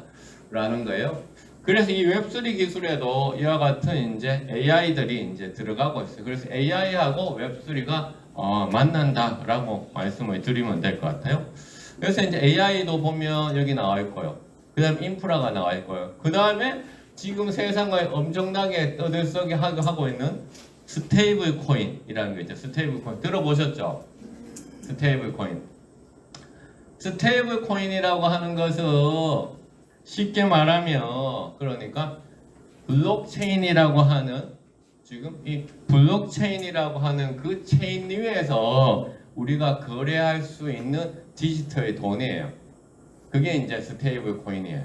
라는 거예요. 그래서 이 웹3 기술에도 이와 같은 이제 AI들이 이제 들어가고 있어요. 그래서 AI하고 웹3가 만난다라고 말씀을 드리면 될 것 같아요. 그래서 이제 AI도 보면 여기 나와 있고요. 그 다음 인프라가 나와 있고요. 그 다음에 지금 세상을 엄청나게 떠들썩게 하고 있는 스테이블 코인이라는 게 있죠. 스테이블 코인 들어보셨죠? 스테이블 코인. 스테이블 코인이라고 하는 것은 쉽게 말하면 그러니까 블록체인이라고 하는 지금 이 블록체인이라고 하는 그 체인 위에서 우리가 거래할 수 있는 디지털의 돈이에요. 그게 이제 스테이블 코인이에요.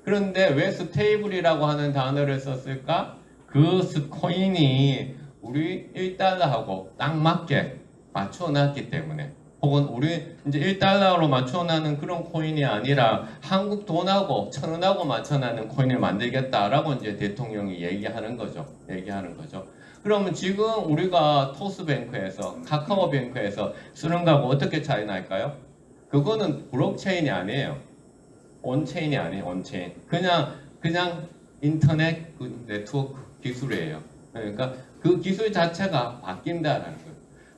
그런데 왜 스테이블이라고 하는 단어를 썼을까? 그 코인이 우리 1달러하고 딱 맞게 맞춰놨기 때문에, 혹은 우리 이제 1달러로 맞춰놨는 그런 코인이 아니라 한국 돈하고 1,000원하고 맞춰놨는 코인을 만들겠다라고 이제 대통령이 얘기하는 거죠. 그러면 지금 우리가 토스뱅크에서, 카카오뱅크에서 쓰는 거하고 어떻게 차이 날까요? 그거는 블록체인이 아니에요. 온체인이 아니에요. 온체인. 그냥 인터넷 그 네트워크 기술이에요. 그러니까 그 기술 자체가 바뀐다라는 거예요.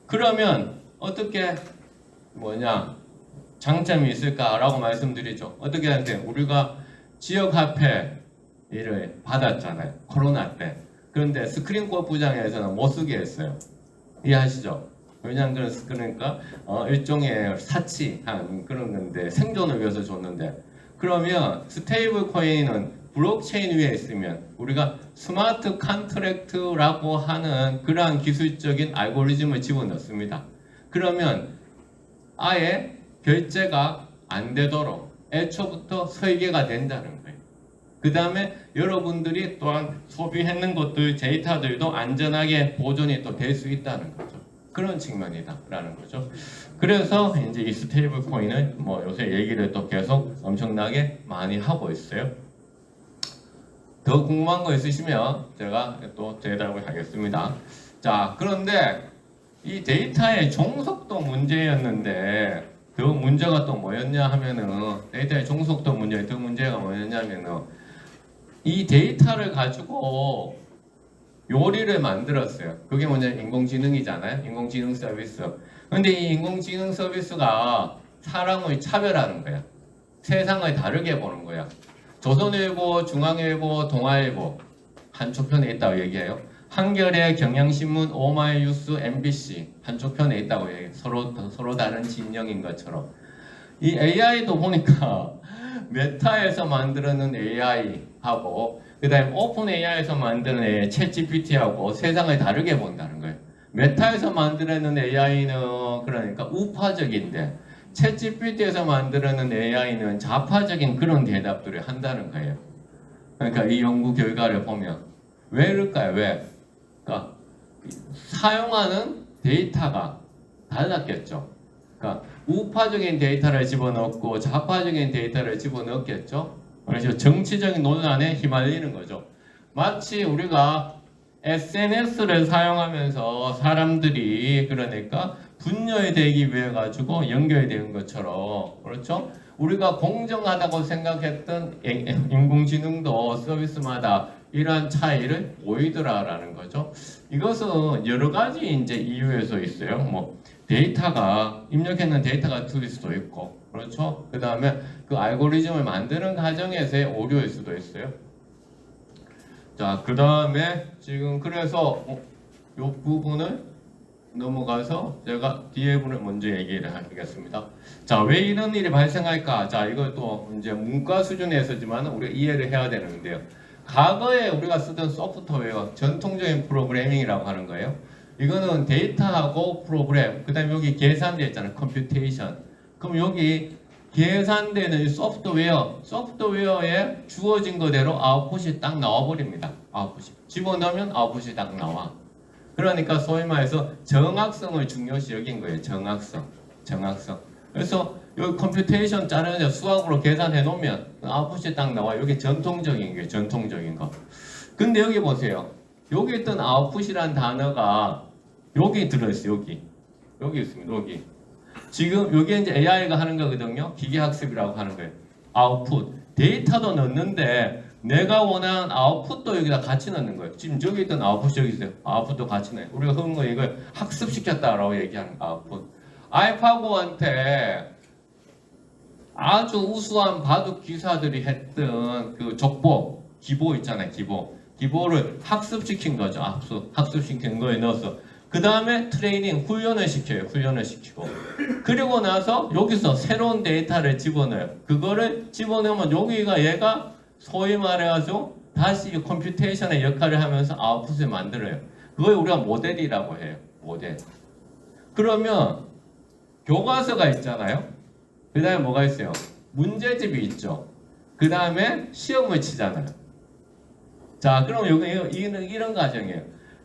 그러면 어떻게 장점이 있을까라고 말씀드리죠. 어떻게 하는데, 우리가 지역화폐를 받았잖아요. 코로나 때. 그런데 스크린 골프장에서는 못 쓰게 했어요. 이해하시죠? 왜냐하면 그러니까 일종의 사치한 그런 건데, 생존을 위해서 줬는데, 그러면 스테이블 코인은 블록체인 위에 있으면 우리가 스마트 컨트랙트라고 하는 그러한 기술적인 알고리즘을 집어넣습니다. 그러면 아예 결제가 안 되도록 애초부터 설계가 된다는 거예요. 그 다음에 여러분들이 또한 소비했는 것들, 데이터들도 안전하게 보존이 또 될 수 있다는 거죠. 그런 측면이다라는 거죠. 그래서 이제 이 스테이블 코인을 요새 얘기를 또 계속 엄청나게 많이 하고 있어요. 더 궁금한 거 있으시면 제가 또 대답을 하겠습니다. 자, 그런데 이 데이터의 종속도 문제였는데, 더 문제가 또 뭐였냐 하면은, 데이터의 종속도 문제, 더 문제가 뭐였냐면은, 이 데이터를 가지고 요리를 만들었어요. 그게 뭐냐, 인공지능이잖아요. 인공지능 서비스. 근데 이 인공지능 서비스가 사람을 차별하는 거야. 세상을 다르게 보는 거야. 조선일보, 중앙일보, 동아일보 한쪽 편에 있다고 얘기해요. 한겨레, 경향신문, 오마이뉴스, MBC 한쪽 편에 있다고 얘기해요. 서로 다른 진영인 것처럼. 이 AI도 보니까 메타에서 만드는 AI하고 그 다음에 오픈 AI에서 만드는 AI, 챗 GPT하고 세상을 다르게 본다는 거예요. 메타에서 만드는 AI는 그러니까 우파적인데, 챗 GPT에서 만드는 AI는 좌파적인 그런 대답들을 한다는 거예요. 그러니까 이 연구 결과를 보면 왜 그럴까요? 왜? 그러니까 사용하는 데이터가 달랐겠죠. 그러니까 우파적인 데이터를 집어넣고 좌파적인 데이터를 집어넣겠죠. 그래서 정치적인 논란에 휘말리는 거죠. 마치 우리가 SNS를 사용하면서 사람들이 그러니까 분열되기 위해 가지고 연결되는 것처럼, 그렇죠? 우리가 공정하다고 생각했던 인공지능도 서비스마다 이러한 차이를 보이더라라는 거죠. 이것은 여러 가지 이제 이유에서 있어요. 데이터가 입력했는 데이터가 틀릴 수도 있고, 그렇죠? 그 다음에 그 알고리즘을 만드는 과정에서의 오류일 수도 있어요. 자, 그 다음에 지금 그래서 이 부분을 넘어가서 제가 뒤에 분을 먼저 얘기를 하겠습니다. 자, 왜 이런 일이 발생할까? 자, 이것도 이제 문과 수준에서지만 우리가 이해를 해야 되는데요. 과거에 우리가 쓰던 소프트웨어, 전통적인 프로그래밍이라고 하는 거예요. 이거는 데이터하고 프로그램, 그 다음에 여기 계산대 있잖아요. 컴퓨테이션. 그럼 여기 계산되는 소프트웨어에 주어진 거대로 아웃풋이 딱 나와버립니다. 아웃풋이. 집어넣으면 아웃풋이 딱 나와. 그러니까 소위 말해서 정확성을 중요시 여긴 거예요. 정확성. 그래서 여기 컴퓨테이션 자르는 수학으로 계산해 놓으면 아웃풋이 딱 나와. 이게 전통적인 게 전통적인 거. 근데 여기 보세요. 여기 있던 아웃풋이란 단어가 여기 들어있어요. 여기 있습니다. 여기. 지금 여기 이제 AI가 하는 거거든요. 기계학습이라고 하는 거예요. 아웃풋. 데이터도 넣는데 내가 원하는 아웃풋도 여기다 같이 넣는 거예요. 지금 저기 있던 아웃풋이 여기 있어요. 아웃풋도 같이 넣어요. 우리가 흔히 거 이걸 학습시켰다라고 얘기하는 아웃풋. 알파고한테 아주 우수한 바둑 기사들이 했던 그 족보, 기보 있잖아요. 기보를 학습시킨 거죠. 학습시킨 거에 넣어서 그 다음에 트레이닝, 훈련을 시키고 그리고 나서 여기서 새로운 데이터를 집어넣어요. 그거를 집어넣으면 여기가 얘가 소위 말해가지고 다시 컴퓨테이션의 역할을 하면서 아웃풋을 만들어요. 그걸 우리가 모델이라고 해요. 모델. 그러면 교과서가 있잖아요. 그 다음에 뭐가 있어요? 문제집이 있죠. 그 다음에 시험을 치잖아요. 자, 그럼 여기 이런 과정이에요.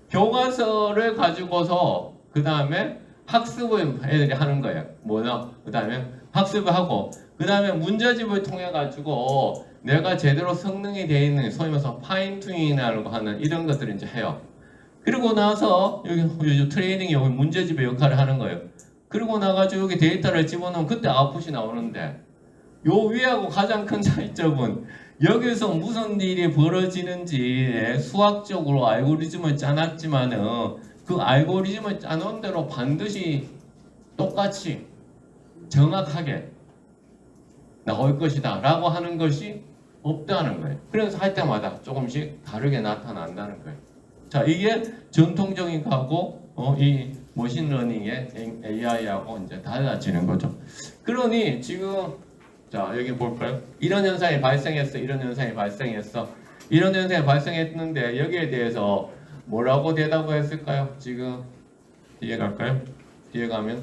교과서를 가지고서 그 다음에 학습을 애들이 하는 거예요. 뭐냐? 그 다음에 학습을 하고 그 다음에 문제집을 통해 가지고 내가 제대로 성능이 되어 있는 소위 말해서 파인 튜닝이라고 하는 이런 것들을 이제 해요. 그리고 나서 여기 트레이닝이 여기 문제집의 역할을 하는 거예요. 그리고 나가지고 여기 데이터를 집어넣으면 그때 아웃풋이 나오는데 요 위하고 가장 큰 차이점은 여기서 무슨 일이 벌어지는지 수학적으로 알고리즘을 짜놨지만은 그 알고리즘을 짜놓은 대로 반드시 똑같이 정확하게 나올 것이다 라고 하는 것이 없다는 거예요. 그래서 할 때마다 조금씩 다르게 나타난다는 거예요. 자, 이게 전통적인 거하고 이 머신러닝의 AI하고 이제 달라지는 거죠. 그러니 지금 자, 여기 볼까요? 이런 현상이 발생했어. 이런 현상이 발생했어. 이런 현상이 발생했는데 여기에 대해서 뭐라고 대답했을까요? 지금 뒤에 갈까요? 뒤에 가면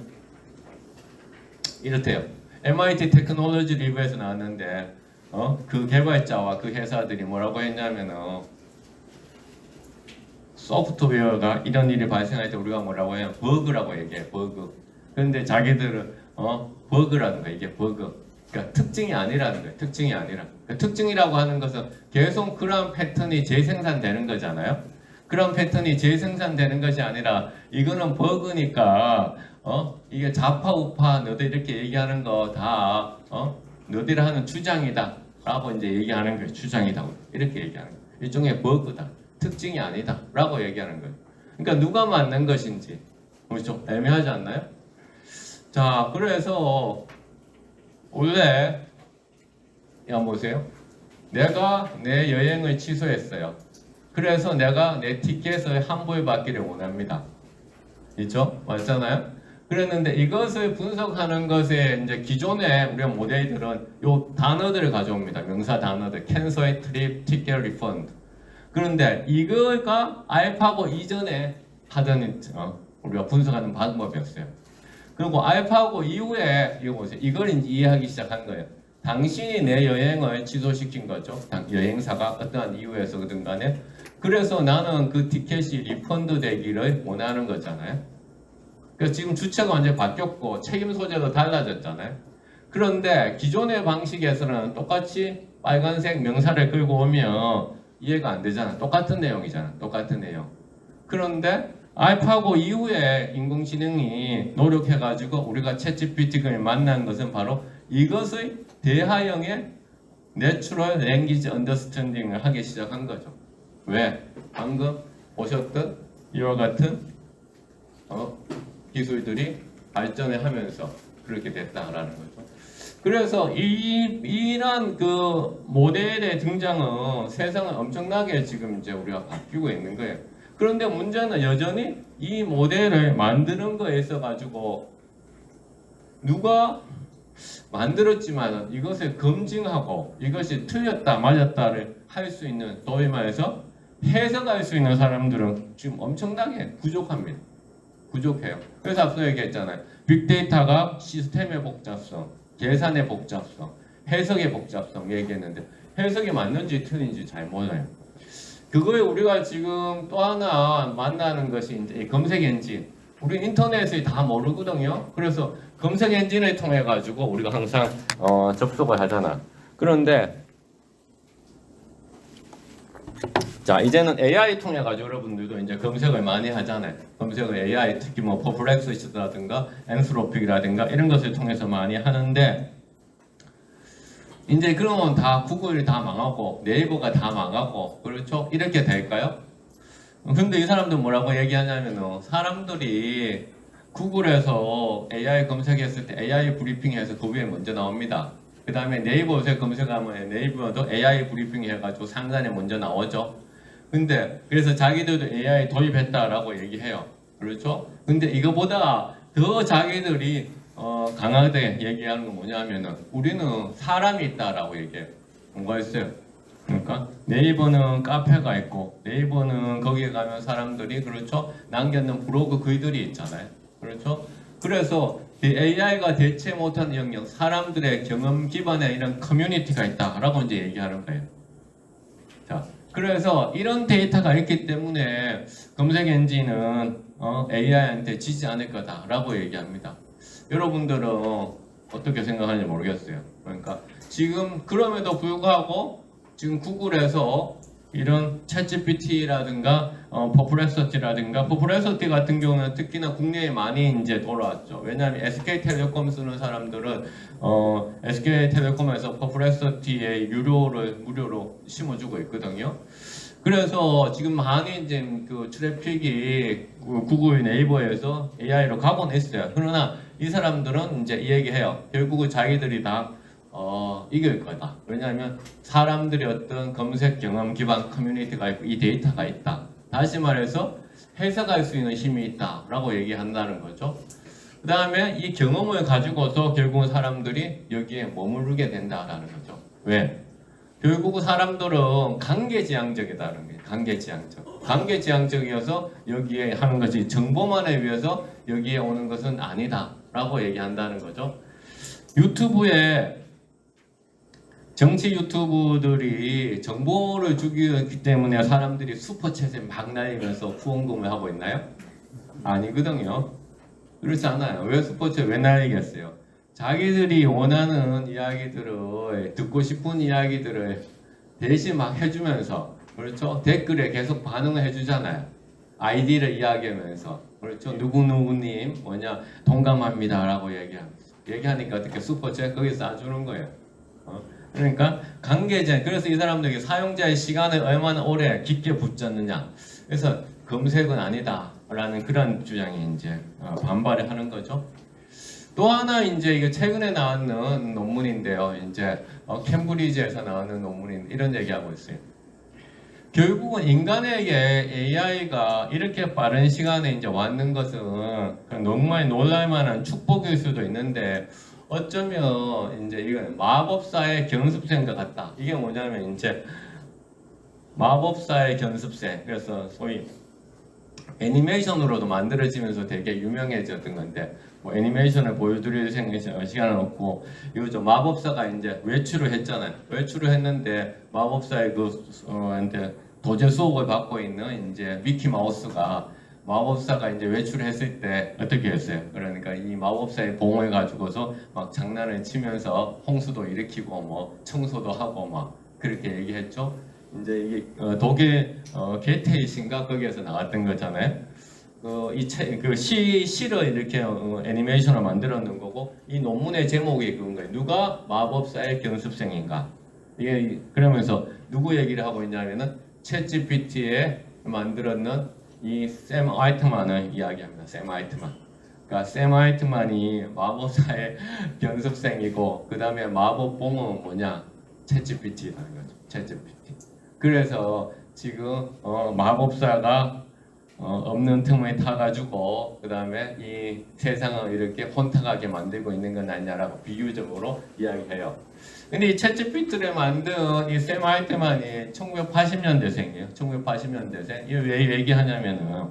이렇대요. MIT 테크놀로지 리뷰에서 나왔는데 그 개발자와 그 회사들이 뭐라고 했냐면은 소프트웨어가 이런 일이 발생할 때 우리가 뭐라고 해요? 버그라고 얘기해. 버그. 그런데 자기들은 버그라는 거 이게 버그. 그러니까 특징이 아니라는 거예요. 특징이 아니라. 그러니까 특징이라고 하는 것은 계속 그런 패턴이 재생산되는 거잖아요. 그런 패턴이 재생산되는 것이 아니라 이거는 버그니까 이게 좌파 우파 너들 이렇게 얘기하는 거 다 너들이 하는 주장이다 라고 이제 얘기하는 거예요. 주장이다 이렇게 얘기하는 거예요. 일종의 버그다. 특징이 아니다 라고 얘기하는 거예요. 그러니까 누가 맞는 것인지 그렇죠? 애매하지 않나요? 자, 그래서 원래 한번 보세요. 내가 내 여행을 취소했어요. 그래서 내가 내 티켓을 환불받기를 원합니다. 있죠? 맞잖아요? 그랬는데 이것을 분석하는 것에 이제 기존의 우리 모델들은 요 단어들을 가져옵니다. 명사 단어들. cancel, trip, ticket, refund. 그런데 이거가 알파고 이전에 하던 우리가 분석하는 방법이었어요. 그리고 알파고 이후에 이거 보세요. 이걸 이제 이해하기 시작한 거예요. 당신이 내 여행을 취소시킨 거죠. 여행사가 어떠한 이유에서든 간에. 그래서 나는 그 티켓이 리펀드 되기를 원하는 거잖아요. 그래서 지금 주체가 완전히 바뀌었고 책임 소재도 달라졌잖아요. 그런데 기존의 방식에서는 똑같이 빨간색 명사를 끌고 오면 이해가 안 되잖아. 똑같은 내용이잖아. 똑같은 내용. 그런데 알파고 이후에 인공지능이 노력해가지고 우리가 챗GPT를 만난 것은 바로 이것의 대하형의 Natural Language Understanding을 하기 시작한 거죠. 왜? 방금 보셨던 이와 같은 기술들이 발전을 하면서 그렇게 됐다라는 거죠. 그래서 이런 그 모델의 등장은 세상을 엄청나게 지금 이제 우리가 바뀌고 있는 거예요. 그런데 문제는 여전히 이 모델을 만드는 거에 있어 가지고 누가 만들었지만 이것을 검증하고 이것이 틀렸다 맞았다를 할 수 있는 소위 말해서 해석할 수 있는 사람들은 지금 엄청나게 부족합니다. 부족해요. 그래서 앞서 얘기했잖아요. 빅데이터가 시스템의 복잡성, 계산의 복잡성, 해석의 복잡성 얘기했는데 해석이 맞는지 틀린지 잘 몰라요. 그거에 우리가 지금 또 하나 만나는 것이 이제 검색 엔진. 우리 인터넷에 다 모르거든요. 그래서 검색 엔진을 통해 가지고 우리가 항상 접속을 하잖아. 그런데 자, 이제는 AI 통해 가지고 여러분들도 이제 검색을 많이 하잖아요. 검색을 AI 특히 뭐 퍼플렉스시라든가 엔스로픽이라든가 이런 것을 통해서 많이 하는데 이제 그러면 다 구글이 다 망하고 네이버가 다 망하고 그렇죠? 이렇게 될까요? 근데 이 사람들 뭐라고 얘기하냐면은 사람들이 구글에서 AI 검색했을 때 AI 브리핑해서 그 위에 먼저 나옵니다. 그 다음에 네이버에 검색하면 네이버도 AI 브리핑 해가지고 상단에 먼저 나오죠. 근데 그래서 자기들도 AI 도입했다라고 얘기해요. 그렇죠? 근데 이거보다 더 자기들이 강하게 얘기하는 건 뭐냐면은 우리는 사람이 있다라고 얘기해요. 뭔가 있어요? 그러니까 네이버는 카페가 있고 네이버는 거기에 가면 사람들이 그렇죠 남겨놓은 블로그 글들이 있잖아요. 그렇죠. 그래서 이 AI가 대체 못하는 영역, 사람들의 경험 기반의 이런 커뮤니티가 있다라고 이제 얘기하는 거예요. 자, 그래서 이런 데이터가 있기 때문에 검색 엔진은 AI한테 지지 않을 거다라고 얘기합니다. 여러분들은 어떻게 생각하는지 모르겠어요. 그러니까 지금 그럼에도 불구하고 지금 구글에서 이런 챗GPT라든가 퍼플렉서티 같은 경우는 특히나 국내에 많이 이제 돌아왔죠. 왜냐하면 SK텔레콤 쓰는 사람들은 SK텔레콤에서 퍼플렉서티의 무료로 심어주고 있거든요. 그래서 지금 많이 이제 그 트래픽이 구글 네이버에서 AI로 가곤 있어요. 그러나 이 사람들은 이제 이 얘기해요. 결국은 자기들이 다 이길 거다. 왜냐하면 사람들이 어떤 검색 경험 기반 커뮤니티가 있고 이 데이터가 있다. 다시 말해서 해석할 수 있는 힘이 있다라고 얘기한다는 거죠. 그 다음에 이 경험을 가지고서 결국은 사람들이 여기에 머무르게 된다라는 거죠. 왜? 결국 사람들은 관계지향적이다는 거예요. 관계지향적이어서 여기에 하는 것이 정보만에 의해서 여기에 오는 것은 아니다라고 얘기한다는 거죠. 유튜브에 정치 유튜브들이 정보를 주기 때문에 사람들이 슈퍼챗에 막 날리면서 후원금을 하고 있나요? 아니거든요. 그렇지 않아요. 왜 슈퍼챗 왜 날리겠어요? 자기들이 원하는 이야기들을 듣고 싶은 이야기들을 대신 막 해주면서 그렇죠? 댓글에 계속 반응을 해주잖아요. 아이디를 이야기하면서 그렇죠? 누구누구님 동감합니다라고 얘기하니까 어떻게 슈퍼챗 거기서 쏴주는 거예요. 그러니까 관계자 그래서 이 사람들이 사용자의 시간을 얼마나 오래 깊게 붙였느냐 그래서 검색은 아니다라는 그런 주장이 이제 반발을 하는 거죠. 또 하나 이제 이게 최근에 나왔는 논문인데요. 이제 캠브리지에서 나오는 논문인 이런 얘기하고 있어요. 결국은 인간에게 AI가 이렇게 빠른 시간에 이제 왔는 것은 정말 놀랄만한 축복일 수도 있는데 어쩌면 이제 이건 마법사의 견습생과 같다. 이게 뭐냐면 이제 마법사의 견습생. 그래서 소위 애니메이션으로도 만들어지면서 되게 유명해졌던 건데 뭐 애니메이션을 보여드릴 시간은 없고 이거죠. 마법사가 이제 외출을 했잖아요. 외출을 했는데 마법사의 한테 도제 수업을 받고 있는 이제 미키 마우스가 마법사가 이제 외출했을 때 어떻게 했어요? 그러니까 이 마법사의 봉을 가지고서 막 장난을 치면서 홍수도 일으키고 뭐 청소도 하고 막 그렇게 얘기했죠. 이제 이게 독일 게테이신가 거기에서 나왔던 거잖아요. 시를 이렇게 애니메이션을 만들어 놓은 거고 이 논문의 제목이 그런 거예요. 누가 마법사의 견습생인가? 이게 그러면서 누구 얘기를 하고 있냐면은 챗GPT에 만들었는 이 샘 아이트만을 이야기합니다. 샘 아이트만. 그러니까 샘 아이트만이 마법사의 견습생이고 그 다음에 마법봉은 뭐냐? 챗GPT라는 거죠. 챗GPT. 그래서 지금 마법사가 없는 틈을 타가지고 그 다음에 이 세상을 이렇게 혼탁하게 만들고 있는 건 아니냐라고 비유적으로 이야기해요. 근데 이 챗GPT를 만든 이 샘 아이트만이 1980년대생이에요. 1980년대생. 이거 왜 얘기하냐면은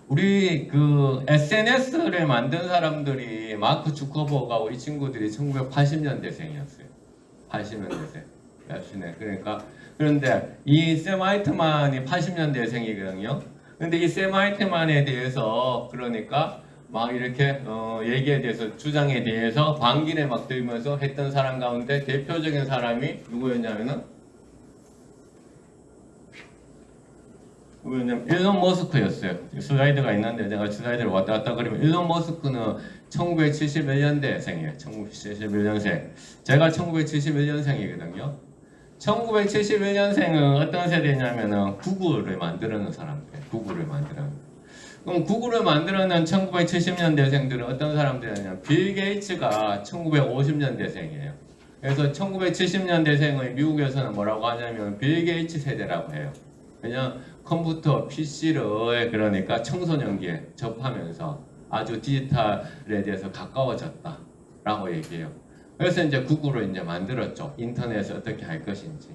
우리 그 SNS를 만든 사람들이 마크 주커버그하고 이 친구들이 1980년대생이었어요. 80년대생. 그러니까 그런데 이 샘 아이트만이 80년대생이거든요. 근데 이 샘 아이트만에 대해서 그러니까 막 이렇게 얘기에 대해서 주장에 대해서 반기를 막 들면서 했던 사람 가운데 대표적인 사람이 누구였냐면은 일론 머스크였어요. 슬라이드가 있는데 제가 슬라이드를 왔다 갔다 그리면 일론 머스크는 1971년대생이에요. 1971년생. 제가 1971년생이거든요. 1971년생은 어떤 세대냐면은 구글을 만들어낸 사람들이에요. 구글을 만들어낸. 그럼 구글을 만들어낸 1970년대생들은 어떤 사람들이냐면 빌 게이츠가 1950년대생이에요. 그래서 1970년대생을 미국에서는 뭐라고 하냐면 빌 게이츠 세대라고 해요. 그냥 컴퓨터, PC를 그러니까 청소년기에 접하면서 아주 디지털에 대해서 가까워졌다라고 얘기해요. 그래서 이제 구글을 이제 만들었죠. 인터넷을 어떻게 할 것인지.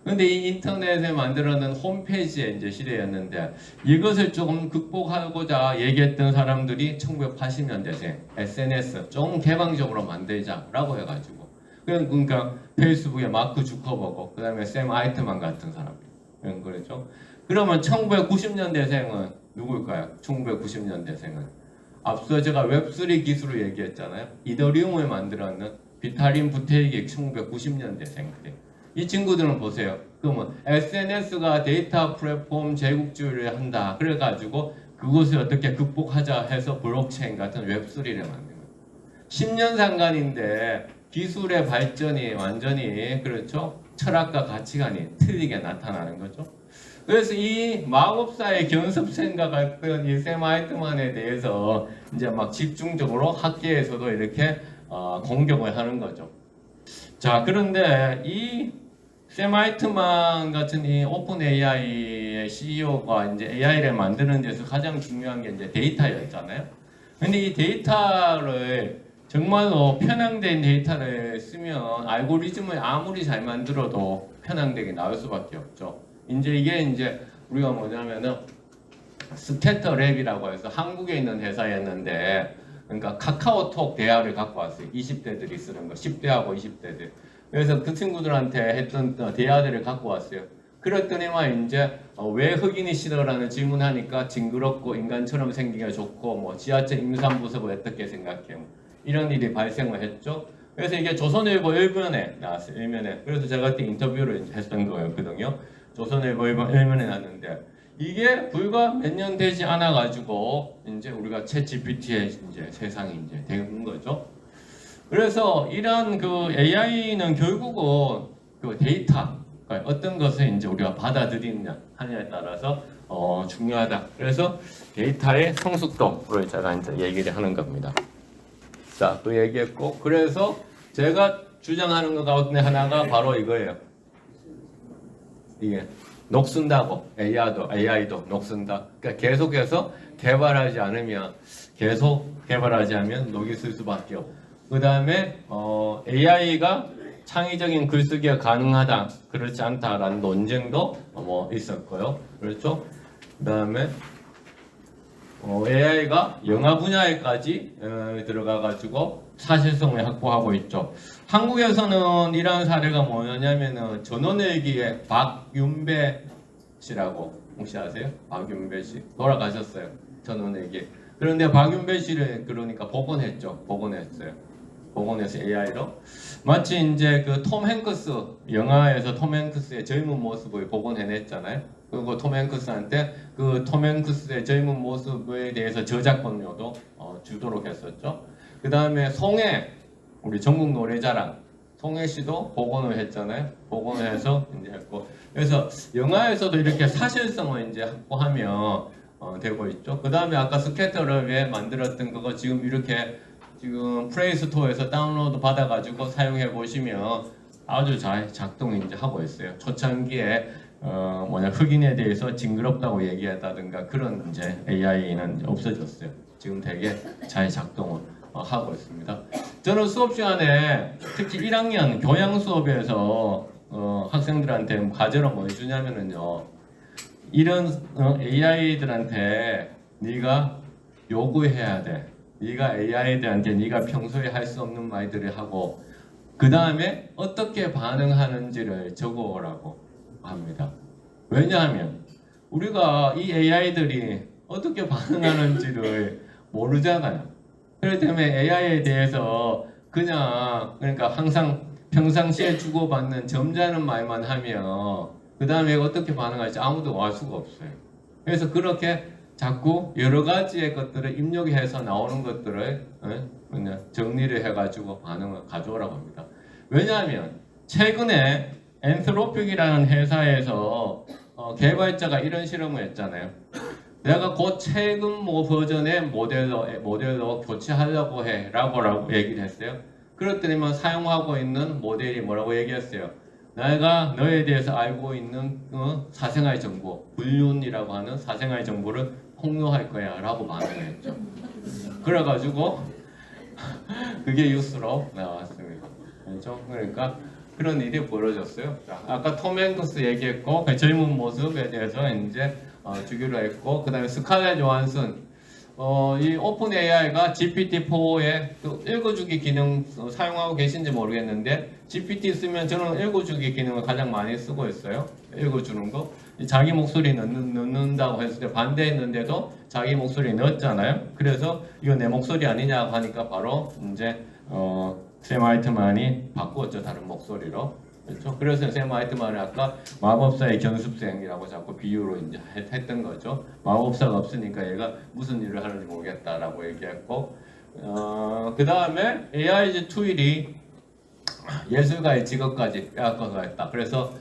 근데 이 인터넷에 만들어낸 홈페이지의 이제 시대였는데 이것을 조금 극복하고자 얘기했던 사람들이 1980년대생 SNS 좀 개방적으로 만들자라고 해가지고 그러니까 페이스북에 마크 주커버거 그다음에 샘 아이트만 같은 사람들 그렇죠. 그러면 1990년대생은 누굴까요? 1990년대생은 앞서 제가 웹3 기술을 얘기했잖아요. 이더리움을 만들었는 비탈린 부테이기 1990년대생들. 이 친구들은 보세요. 그러면 SNS가 데이터 플랫폼 제국주의를 한다. 그래가지고 그것을 어떻게 극복하자 해서 블록체인 같은 웹3를 만든 거예요. 10년 상간인데 기술의 발전이 완전히 그렇죠. 철학과 가치관이 틀리게 나타나는 거죠. 그래서 이 마법사의 견습 생각했던 이 샘 아이트만에 대해서 이제 막 집중적으로 학계에서도 이렇게 공격을 하는 거죠. 자, 그런데 이 샘 아이트만 같은 이 오픈 AI의 CEO가 이제 AI를 만드는 데서 가장 중요한 게 이제 데이터였잖아요. 근데 이 데이터를 정말로 편향된 데이터를 쓰면 알고리즘을 아무리 잘 만들어도 편향되게 나올 수밖에 없죠. 이제 우리가 뭐냐면은 스캐터 랩이라고 해서 한국에 있는 회사였는데 그러니까 카카오톡 대화를 갖고 왔어요. 20대들이 쓰는 거, 10대하고 20대들. 그래서 그 친구들한테 했던 대화들을 갖고 왔어요. 그랬더니만 이제 왜 흑인이 싫어라는 질문하니까 징그럽고 인간처럼 생기기가 좋고 뭐 지하철 임산부석을 어떻게 생각해? 이런 일이 발생을 했죠. 그래서 이게 조선일보 1면에 나왔어요. 1면에. 그래서 제가 그때 인터뷰를 했던 거였거든요. 조선일보 1면에 났는데 이게 불과 몇 년 되지 않아 가지고 이제 우리가 챗 GPT의 이제 세상이 이제 된 거죠. 그래서 이런 그 AI는 결국은 그 데이터 그러니까 어떤 것을 이제 우리가 받아들이느냐 하냐에 따라서 중요하다. 그래서 데이터의 성숙도를 제가 이제 얘기를 하는 겁니다. 자, 그 얘기했고 그래서 제가 주장하는 것 가운데 하나가 바로 이거예요. 이게 녹슨다고 AI도 녹슨다. 그러니까 계속해서 개발하지 않으면 녹이 쓸 수밖에 없고. 그 다음에 AI가 창의적인 글쓰기가 가능하다, 그렇지 않다라는 논쟁도 뭐 있었고요. 그렇죠? 그 다음에 AI가 영화 분야에까지 들어가가지고 사실성을 확보하고 있죠. 한국에서는 이러한 사례가 뭐냐면은 전원일기의 박윤배 씨라고 혹시 아세요? 박윤배 씨 돌아가셨어요. 전원일기. 그런데 박윤배 씨를 그러니까 복원했어요. AI로 마치 이제 그 톰 행크스 영화에서 톰 행크스의 젊은 모습을 복원해냈잖아요. 그리고 톰 행크스한테 그 톰 행크스의 젊은 모습에 대해서 저작권료도 주도록 했었죠. 그 다음에 송혜 우리 전국 노래자랑 송혜 씨도 복원을 했잖아요. 복원을 해서 이제 했고 그래서 영화에서도 이렇게 사실성을 이제 확보하면 되고 있죠. 그 다음에 아까 스캐터랩에 만들었던 그거 지금 이렇게 지금 플레이스토어에서 다운로드 받아가지고 사용해 보시면 아주 잘 작동 이제 하고 있어요. 초창기에 흑인에 대해서 징그럽다고 얘기했다든가 그런 이제 AI는 없어졌어요. 지금 되게 잘 작동을 하고 있습니다. 저는 수업 시간에 특히 1학년 교양 수업에서 학생들한테 과제로 뭐 해주냐면은요. 이런 AI들한테 네가 요구해야 돼. 네가 AI들한테 네가 평소에 할 수 없는 말들을 하고 그 다음에 어떻게 반응하는지를 적어오라고 합니다. 왜냐하면 우리가 이 AI들이 어떻게 반응하는지를 모르잖아요. 그렇기 때문에 AI에 대해서 그러니까 항상 평상시에 주고받는 점잖은 말만 하면 그 다음에 어떻게 반응할지 아무도 알 수가 없어요. 그래서 그렇게 자꾸 여러 가지의 것들을 입력해서 나오는 것들을 정리를 해가지고 반응을 가져오라고 합니다. 왜냐하면 최근에 엔트로픽이라는 회사에서 개발자가 이런 실험을 했잖아요. 내가 곧 최근 버전의 모델로 교체하려고 해 라고 얘기를 했어요. 그랬더니만 사용하고 있는 모델이 뭐라고 얘기했어요. 내가 너에 대해서 알고 있는 사생활 정보, 불륜이라고 하는 사생활 정보를 폭로할 거야 라고 반응했죠. 그래가지고 그게 뉴스로 나왔습니다. 그렇죠? 그러니까 그런 일이 벌어졌어요. 자, 아까 톰 행크스 얘기했고 그 젊은 모습에 대해서 이제 주기로 했고 그다음에 스칼렛 요한슨 이 오픈 AI가 GPT-4의 그 읽어주기 기능 사용하고 계신지 모르겠는데 GPT 쓰면 저는 읽어주기 기능을 가장 많이 쓰고 있어요. 읽어주는 거. 자기 목소리 넣는다고 했을 때 반대했는데도 자기 목소리 넣었잖아요. 그래서 이거 내 목소리 아니냐고 하니까 바로 이제 샘 알트만이 바꾸었죠. 다른 목소리로. 그렇죠? 그래서 샘 알트만이 아까 마법사의 견습생이라고 자꾸 비유로 이제 했던 거죠. 마법사가 없으니까 얘가 무슨 일을 하는지 모르겠다라고 얘기했고, 그 다음에 AI 투일이 예술가의 직업까지 빼앗겨갔다. 그래서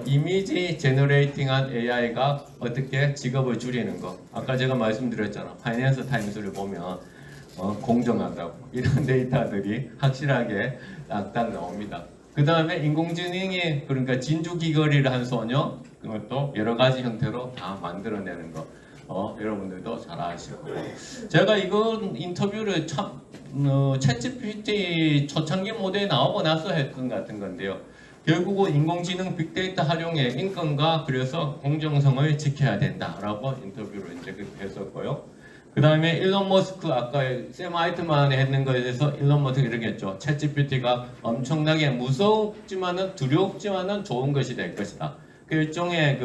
이미지 제너레이팅한 AI가 어떻게 직업을 줄이는 거. 아까 제가 말씀드렸잖아. 파이낸스 타임스를 보면 공정하다고 이런 데이터들이 확실하게 딱딱 나옵니다. 그 다음에 인공지능이 그러니까 진주귀걸이를 한 소녀 그것도 여러 가지 형태로 다 만들어내는 거 여러분들도 잘 아시고 제가 이건 인터뷰를 참 챗GPT 초창기 모델에 나오고 나서 했던 같은 건데요. 결국은 인공지능 빅데이터 활용에 인권과 그래서 공정성을 지켜야 된다라고 인터뷰를 이제 했었고요. 그 다음에 일론 머스크 아까 샘 알트만이 했는 거에 대해서 일론 머스크 이렇게 했죠. 챗GPT가 엄청나게 무섭지만은 두렵지만은 좋은 것이 될 것이다. 그 일종의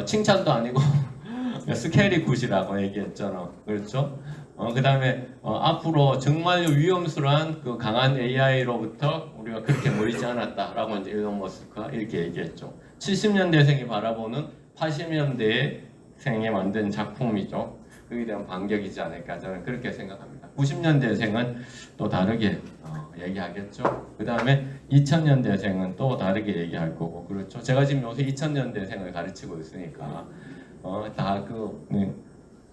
칭찬도 아니고 스케일이 굿이라고 얘기했잖아. 그렇죠? 그 다음에 앞으로 정말 위험스러운 그 강한 AI로부터 우리가 그렇게 멀지 않았다라고 이제 일론 머스크가 이렇게 얘기했죠. 70년대생이 바라보는 80년대생이 만든 작품이죠. 그에 대한 반격이지 않을까 저는 그렇게 생각합니다. 90년대생은 또 다르게 얘기하겠죠. 그 다음에 2000년대생은 또 다르게 얘기할 거고 그렇죠. 제가 지금 요새 2000년대생을 가르치고 있으니까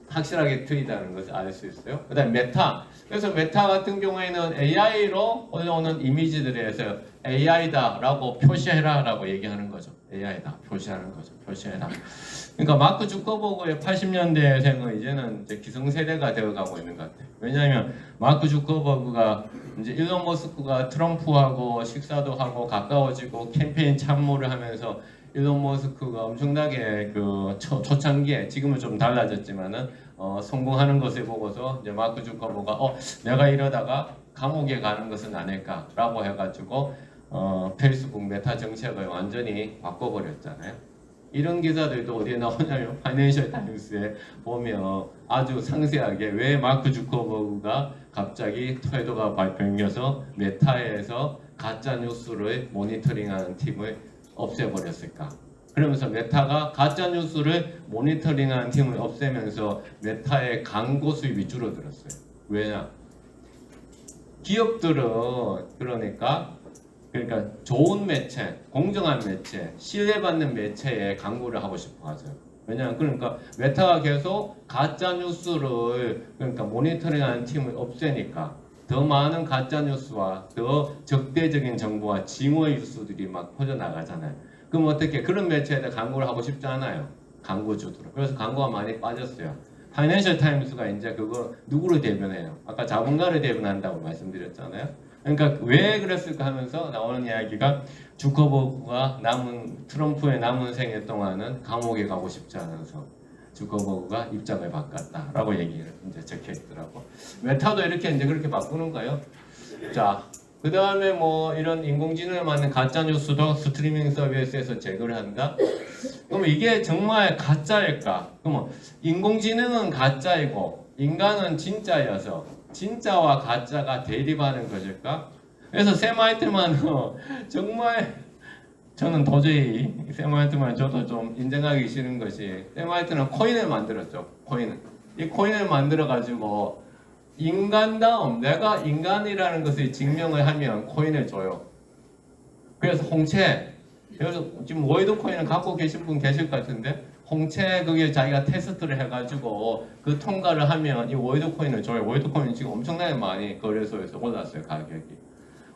확실하게 틀리다는 것을 알 수 있어요. 그 다음에 메타. 그래서 메타 같은 경우에는 AI로 올라오는 이미지들에서 AI다라고 표시해라라고 얘기하는 거죠. AI다 표시하는 거죠. 표시해라. 그러니까 마크 주커버그의 80년대생은 이제는 이제 기성세대가 되어가고 있는 것 같아요. 왜냐하면 마크 주커버그가 이제 일론 머스크가 트럼프하고 식사도 하고 가까워지고 캠페인 참모를 하면서 일론 머스크가 엄청나게 초창기에 지금은 좀 달라졌지만은 성공하는 것을 보고서 이제 마크 주커버그가 내가 이러다가 감옥에 가는 것은 아닐까라고 해가지고 페이스북 메타 정책을 완전히 바꿔버렸잖아요. 이런 기사들도 어디에 나오냐면 파이낸셜 타임스에 보면 아주 상세하게 왜 마크 주커버그가 갑자기 태도가 바뀌어서 메타에서 가짜 뉴스를 모니터링하는 팀을 없애버렸을까? 그러면서 메타가 가짜 뉴스를 모니터링하는 팀을 없애면서 메타의 광고 수입이 줄어들었어요. 왜냐? 기업들은 그러니까 좋은 매체, 공정한 매체, 신뢰받는 매체에 광고를 하고 싶어 하죠. 왜냐하면 그러니까 메타가 계속 가짜 뉴스를 모니터링하는 팀을 없애니까 더 많은 가짜 뉴스와 더 적대적인 정보와 징후의 뉴스들이 막 퍼져나가잖아요. 그럼 어떻게 그런 매체에다 광고를 하고 싶지 않아요. 광고주들은. 그래서 광고가 많이 빠졌어요. 파이낸셜 타임스가 이제 그거 누구를 대변해요? 아까 자본가를 대변한다고 말씀드렸잖아요. 그러니까 왜 그랬을까 하면서 나오는 이야기가 주커버그가 트럼프의 남은 생애 동안은 감옥에 가고 싶지 않아서 주커버그가 입장을 바꿨다라고 얘기를 이제 적혀 있더라고. 메타도 이렇게 이제 그렇게 바꾸는 거예요. 자, 그 다음에 뭐 이런 인공지능을 만든 가짜 뉴스도 스트리밍 서비스에서 제거를 한다. 그럼 이게 정말 가짜일까? 그럼 인공지능은 가짜이고 인간은 진짜여서 진짜와 가짜가 대립하는 것일까? 그래서 샘 알트만은 정말 저는 도저히 샘 알트만 저도 좀 인정하기 싫은 것이 샘 알트는 코인을 만들었죠. 이 코인을 만들어 가지고 인간다움 내가 인간이라는 것을 증명을 하면 코인을 줘요. 그래서 홍채 그래서 지금 월드 코인을 갖고 계신 분 계실 것 같은데 홍채 그게 자기가 테스트를 해가지고 그 통과를 하면 이 월드 코인을 줘요. 월드 코인이 지금 엄청나게 많이 거래소에서 올랐어요. 가격이.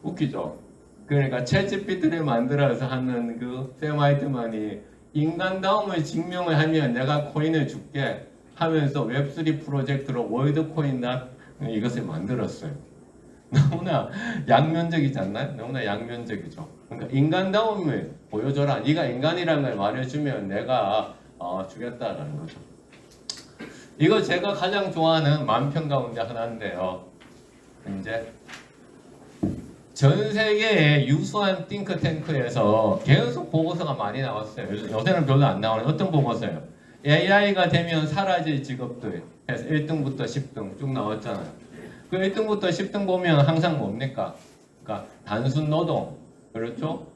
웃기죠? 그러니까 챗GPT를 만들어서 하는 그 샘 알트만이 인간다움을 증명을 하면 내가 코인을 줄게 하면서 웹3 프로젝트로 월드 코인 이것을 만들었어요. 너무나 양면적이지 않나요? 너무나 양면적이죠. 그러니까 인간다움을 보여줘라. 네가 인간이라는 걸 말해주면 내가 주겠다라는 거죠. 이거 제가 가장 좋아하는 만평 가운데 하나인데요. 이제 전 세계의 유수한 띵크탱크에서 계속 보고서가 많이 나왔어요. 요새는 별로 안 나오는 어떤 보고서요? AI가 되면 사라질 직업들 해서 1등부터 10등 쭉 나왔잖아요. 그 1등부터 10등 보면 항상 뭡니까? 그러니까 단순 노동, 그렇죠?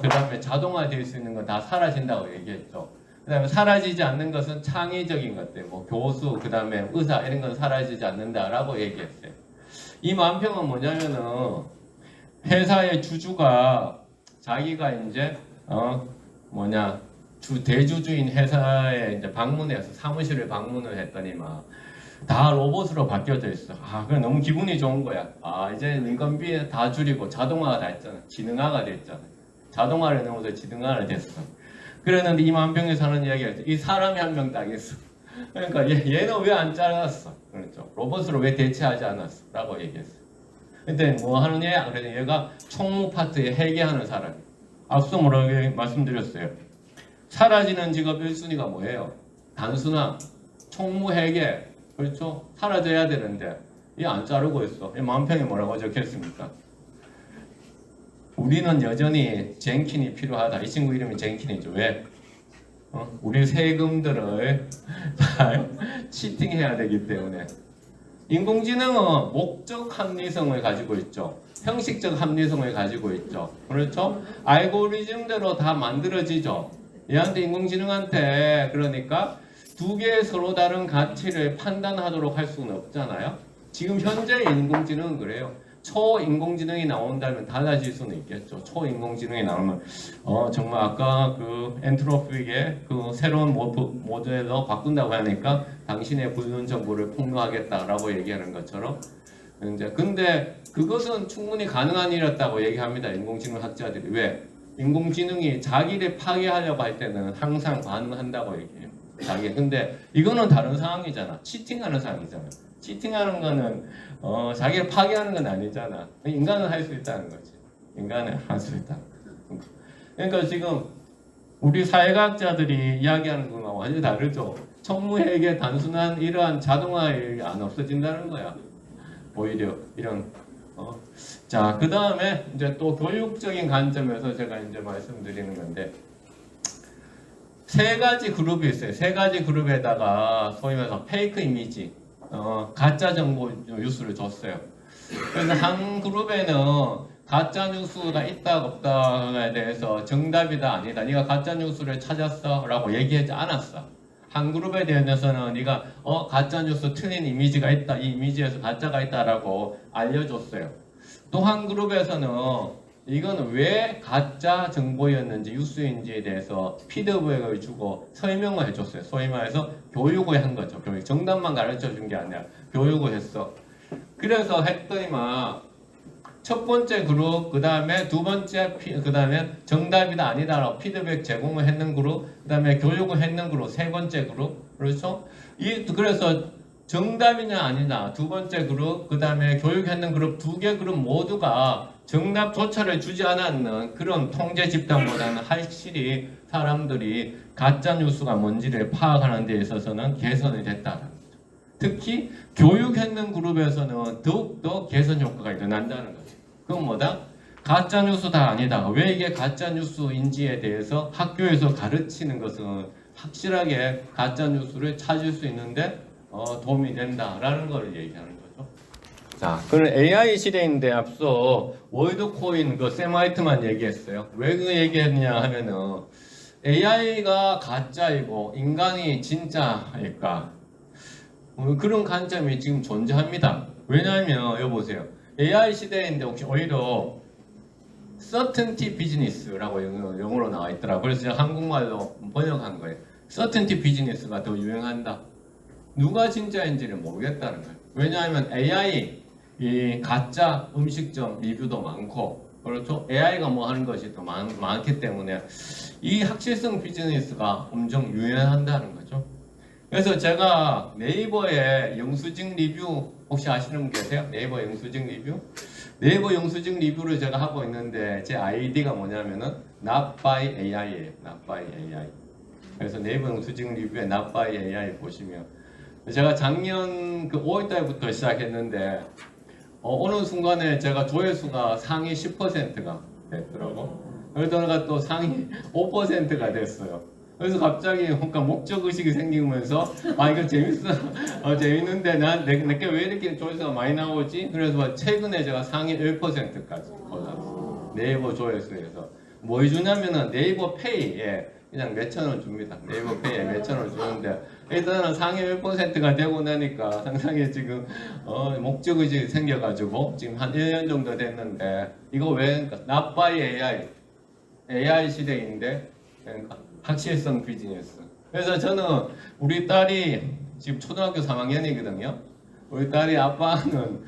그 다음에 자동화될 수 있는 건 다 사라진다고 얘기했죠. 그 다음에 사라지지 않는 것은 창의적인 것들, 뭐 교수, 그 다음에 의사 이런 건 사라지지 않는다라고 얘기했어요. 이 만평은 뭐냐면은 회사의 주주가 자기가 이제 대주주인 회사에 이제 방문해서 사무실을 방문을 했더니 막 다 로봇으로 바뀌어져 있어. 그래 너무 기분이 좋은 거야. 이제 인건비 다 줄이고 자동화가 다 했잖아. 지능화가 됐잖아. 자동화를 넘어서 지능화가 됐어. 그랬는데 이 만평에 사는 이야기가 있어. 이 사람이 한 명 딱 있어. 그러니까 얘는 왜 안 잘랐어? 그렇죠. 로봇으로 왜 대체하지 않았어? 라고 얘기했어. 근데 뭐 하는 애야? 그래서 얘가 총무 파트에 회계하는 사람이. 앞서 뭐라고 말씀드렸어요. 사라지는 직업 1순위가 뭐예요? 단순한 총무 회계. 그렇죠? 사라져야 되는데 얘 안 자르고 있어. 이 만평에 뭐라고 적혔습니까? 우리는 여전히 젠킨이 필요하다. 이 친구 이름이 젠킨이죠. 왜? 우리 세금들을 잘 치팅해야 되기 때문에. 인공지능은 목적 합리성을 가지고 있죠. 형식적 합리성을 가지고 있죠. 그렇죠? 알고리즘대로 다 만들어지죠. 얘한테 인공지능한테 그러니까 두 개의 서로 다른 가치를 판단하도록 할 수는 없잖아요. 지금 현재 인공지능은 그래요. 초인공지능이 나온다면 달라질 수는 있겠죠. 초인공지능이 나오면 정말 아까 그 엔트로피의 그 새로운 모델로 바꾼다고 하니까 당신의 불륜 정보를 폭로하겠다라고 얘기하는 것처럼 이제 근데 그것은 충분히 가능한 일이었다고 얘기합니다. 인공지능 학자들이. 왜? 인공지능이 자기를 파괴하려고 할 때는 항상 반응한다고 얘기해요. 근데 이거는 다른 상황이잖아. 치팅하는 상황이잖아. 치팅하는 거는 자기를 파괴하는 건 아니잖아. 인간은 할 수 있다는 거지. 인간은 할 수 있다. 그러니까 지금 우리 사회과학자들이 이야기하는 거랑 완전히 다르죠. 총무회계 단순한 이러한 자동화가 안 없어진다는 거야. 오히려 이런 자, 그 다음에 이제 또 교육적인 관점에서 제가 이제 말씀드리는 건데 세 가지 그룹이 있어요. 세 가지 그룹에다가 소위 말해서 페이크 이미지, 가짜 정보 뉴스를 줬어요. 그래서 한 그룹에는 가짜 뉴스가 있다 없다에 대해서 정답이다 아니다. 네가 가짜 뉴스를 찾았어라고 얘기하지 않았어. 한 그룹에 대해서는 네가 가짜 뉴스 틀린 이미지가 있다. 이 이미지에서 가짜가 있다라고 알려줬어요. 또 한 그룹에서는 이거는 왜 가짜 정보였는지 뉴스인지에 대해서 피드백을 주고 설명을 해줬어요. 소위 말해서 교육을 한 거죠. 교육. 정답만 가르쳐 준 게 아니라 교육을 했어. 그래서 했더니만 첫 번째 그룹, 그 다음에 두 번째, 그 다음에 정답이다 아니다라고 피드백 제공을 했는 그룹, 그 다음에 교육을 했는 그룹, 세 번째 그룹, 그렇죠? 그래서 정답이냐 아니냐 두 번째 그룹, 그 다음에 교육했는 그룹 두 개 그룹 모두가 정답조차를 주지 않았는 그런 통제 집단보다는 확실히 사람들이 가짜 뉴스가 뭔지를 파악하는 데 있어서는 개선이 됐다는 거죠. 특히 교육했는 그룹에서는 더욱더 개선 효과가 일어난다는 거죠. 그건 뭐다? 가짜 뉴스다 아니다. 왜 이게 가짜 뉴스인지에 대해서 학교에서 가르치는 것은 확실하게 가짜 뉴스를 찾을 수 있는데 도움이 된다라는 걸 얘기하는 거죠. 자, 그럼 AI 시대인데 앞서 월드코인 샘 화이트만 얘기했어요. 왜 그 얘기했냐 하면은 AI가 가짜이고 인간이 진짜일까? 그런 관점이 지금 존재합니다. 왜냐하면 여기 보세요. AI 시대인데 혹시 오히려 certainty business라고 영어로 나와 있더라고요. 그래서 제가 한국말로 번역한 거예요. certainty business가 더 유행한다. 누가 진짜인지를 모르겠다는 거예요. 왜냐하면 AI 이 가짜 음식점 리뷰도 많고 그렇죠? AI가 뭐 하는 것이 더 많기 때문에 이 확실성 비즈니스가 엄청 유행한다는 거죠. 그래서 제가 네이버의 영수증 리뷰 혹시 아시는 분 계세요? 네이버 영수증 리뷰? 네이버 영수증 리뷰를 제가 하고 있는데 제 아이디가 뭐냐면은 not by AI예요. not by AI. 그래서 네이버 영수증 리뷰에 not by AI 보시면 제가 작년 그 5월달부터 시작했는데 어느 순간에 제가 조회수가 상위 10%가 됐더라고. 그러다가 또 상위 5%가 됐어요. 그래서 갑자기 그러니까 목적 의식이 생기면서 아 이거 재밌어, 재밌는데 난 내게 왜 이렇게 조회수가 많이 나오지? 그래서 최근에 제가 상위 1%까지 올랐어요. 네이버 조회수에서 뭐 해주냐면은 네이버 페이에 그냥 몇천 원 줍니다. 네이버 페이에 몇천 원 주는데 일단은 상위 1%가 되고 나니까 상당히 지금 목적 의식이 생겨가지고 지금 한 1년 정도 됐는데 이거 왜 그러니까 not by AI 시대인데 그러니까 확실성 비즈니스. 그래서 저는 우리 딸이 지금 초등학교 3학년이거든요. 우리 딸이 아빠는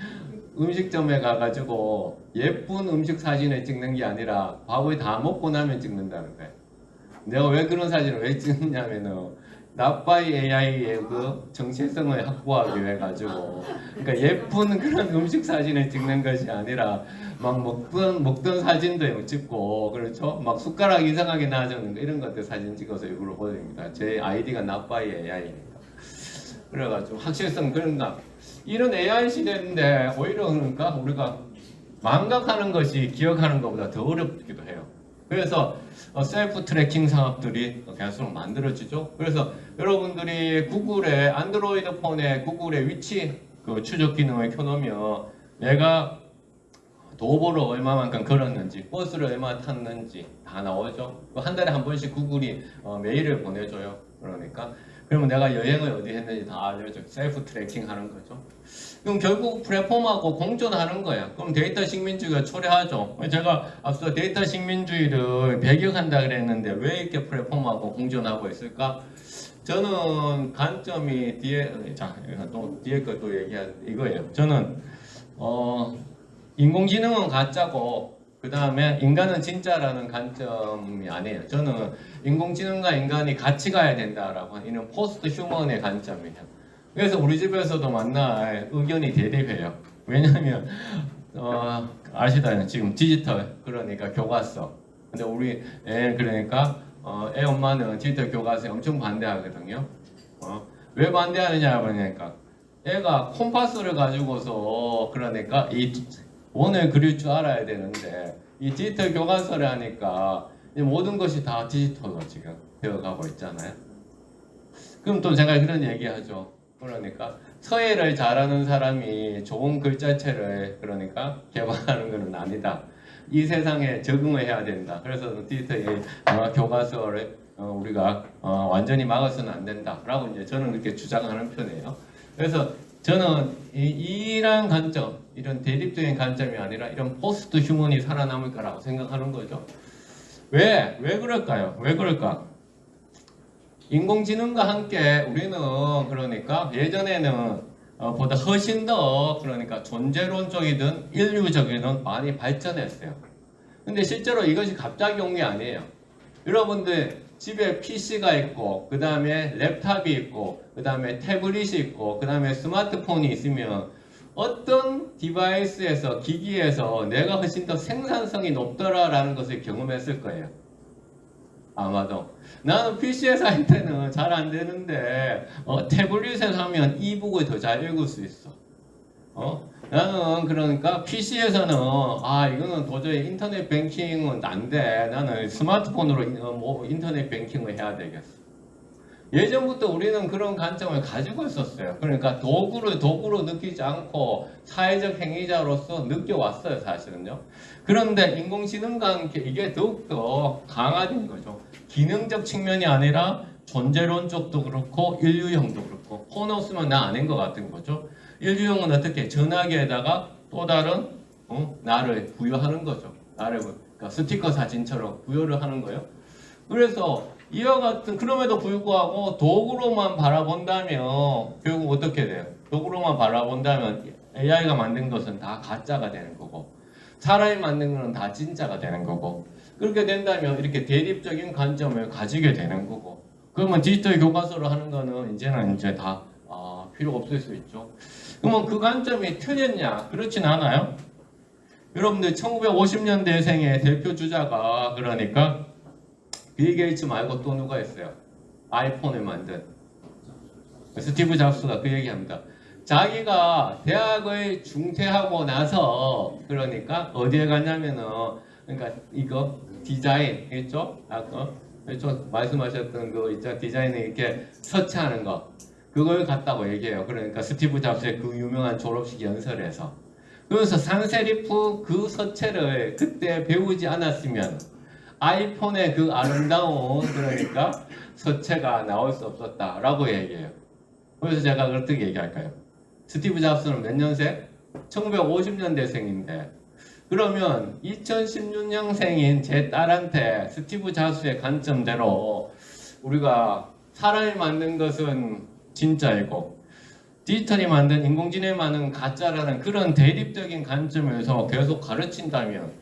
음식점에 가가지고 예쁜 음식 사진을 찍는 게 아니라 밥을 다 먹고 나면 찍는다는 거예요. 내가 왜 그런 사진을 왜 찍느냐면은 not by AI의 그 정체성을 확보하기 위해 가지고 그러니까 예쁜 그런 음식 사진을 찍는 것이 아니라 막 먹던 사진도 찍고 그렇죠 막 숟가락 이상하게 놔주는 거 이런 것들 사진 찍어서 일부러 올립니다. 제 아이디가 not by AI니까 그래가지고 확실성 그런가 이런 AI 시대인데 오히려 그러니까 우리가 망각하는 것이 기억하는 것보다 더 어렵기도 해요. 그래서 셀프 트래킹 사업들이 계속 만들어지죠. 그래서 여러분들이 구글의 안드로이드 폰에 구글의 위치 그 추적 기능을 켜놓으면 내가 도보로 얼마만큼 걸었는지 버스를 얼마 탔는지 다 나오죠. 한 달에 한 번씩 구글이 메일을 보내줘요. 그러니까 그러면 내가 여행을 어디 했는지 다 알려줘. 셀프 트래킹 하는 거죠. 그럼 결국 플랫폼하고 공존하는 거야. 그럼 데이터 식민주의가 초래하죠. 제가 앞서 데이터 식민주의를 배격한다 그랬는데 왜 이렇게 플랫폼하고 공존하고 있을까? 저는 관점이 뒤에 것도 얘기할 이거예요. 저는 인공지능은 가짜고 그 다음에 인간은 진짜라는 관점이 아니에요. 저는 인공지능과 인간이 같이 가야 된다라고 하는 포스트 휴먼의 관점이에요. 그래서 우리 집에서도 만날 의견이 대립해요. 왜냐하면 아시다시피 지금 디지털 그러니까 교과서. 근데 우리 애 그러니까 애 엄마는 디지털 교과서에 엄청 반대하거든요. 왜 반대하느냐 그러니까 애가 콤파스를 가지고서 그러니까 이 원을 그릴 줄 알아야 되는데 이 디지털 교과서를 하니까 모든 것이 다 디지털로 지금 되어가고 있잖아요. 그럼 또 제가 그런 얘기하죠. 그러니까 서예를 잘하는 사람이 좋은 글자체를 그러니까 개발하는 것은 아니다. 이 세상에 적응을 해야 된다. 그래서 디지털 교과서를 우리가 완전히 막아서는 안 된다라고 이제 저는 그렇게 주장하는 편이에요. 그래서 저는 이런 관점, 이런 대립적인 관점이 아니라 이런 포스트 휴먼이 살아남을 거라고 생각하는 거죠. 왜 그럴까요? 왜 그럴까? 인공지능과 함께 우리는 그러니까 예전에는 보다 훨씬 더 그러니까 존재론적이든 인류적이든 많이 발전했어요. 근데 실제로 이것이 갑자기 온 게 아니에요. 여러분들 집에 PC가 있고 그 다음에 랩탑이 있고 그 다음에 태블릿이 있고 그 다음에 스마트폰이 있으면 어떤 디바이스에서 기기에서 내가 훨씬 더 생산성이 높더라라는 것을 경험했을 거예요. 아마도 나는 PC에서 할 때는 잘 안 되는데 태블릿에서 하면 이북을 더 잘 읽을 수 있어. 나는 그러니까 PC에서는 이거는 도저히 인터넷 뱅킹은 안 돼. 나는 스마트폰으로 인터넷 뱅킹을 해야 되겠어. 예전부터 우리는 그런 관점을 가지고 있었어요. 그러니까 도구로 느끼지 않고 사회적 행위자로서 느껴왔어요, 사실은요. 그런데 인공지능과 함께 이게 더욱더 강화된 거죠. 기능적 측면이 아니라 존재론적도 그렇고 인류형도 그렇고 폰 없으면 나 아닌 것 같은 거죠. 인류형은 어떻게 전화기에다가 또 다른 나를 부여하는 거죠. 그러니까 스티커 사진처럼 부여를 하는 거예요. 그래서 이와 같은 그럼에도 불구하고 도구로만 바라본다면 결국 어떻게 돼요? 도구로만 바라본다면 AI가 만든 것은 다 가짜가 되는 거고 사람이 만든 것은 다 진짜가 되는 거고 그렇게 된다면 이렇게 대립적인 관점을 가지게 되는 거고 그러면 디지털 교과서로 하는 거는 이제는 다 필요 없을 수 있죠. 그러면 그 관점이 틀렸냐? 그렇진 않아요. 여러분들 1950년대생의 대표 주자가 그러니까 빌 게이츠 말고 또 누가 있어요? 아이폰을 만든 스티브 잡스가 그 얘기합니다. 자기가 대학을 중퇴하고 나서 그러니까 어디에 갔냐면은 그러니까 이거 디자인 있죠? 아까 말씀하셨던 그 있죠? 디자인을 이렇게 서치하는 거 그걸 갔다고 얘기해요. 그러니까 스티브 잡스의 그 유명한 졸업식 연설에서 그래서 산세리프 그 서체를 그때 배우지 않았으면 아이폰의 그 아름다운 그러니까 서체가 나올 수 없었다라고 얘기해요. 그래서 제가 어떻게 얘기할까요? 스티브 잡스는 몇 년생? 1950년대생인데 그러면 2016년생인 제 딸한테 스티브 잡스의 관점대로 우리가 사람이 만든 것은 진짜이고 디지털이 만든 인공지능이 만든 가짜라는 그런 대립적인 관점에서 계속 가르친다면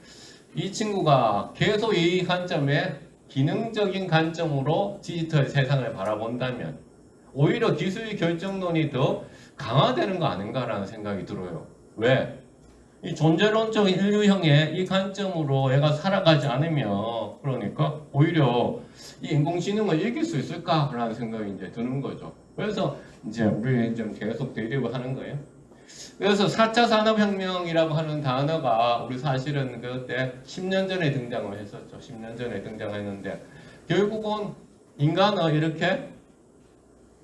이 친구가 계속 이 관점에 기능적인 관점으로 디지털 세상을 바라본다면 오히려 기술 결정론이 더 강화되는 거 아닌가라는 생각이 들어요. 왜? 이 존재론적 인류형의 이 관점으로 얘가 살아가지 않으면 그러니까 오히려 이 인공지능을 이길 수 있을까라는 생각이 이제 드는 거죠. 그래서 이제 우리 좀 계속 대립을 하는 거예요. 그래서 4차 산업혁명이라고 하는 단어가 우리 사실은 그때 10년 전에 등장을 했었죠. 10년 전에 등장했는데 결국은 인간을 이렇게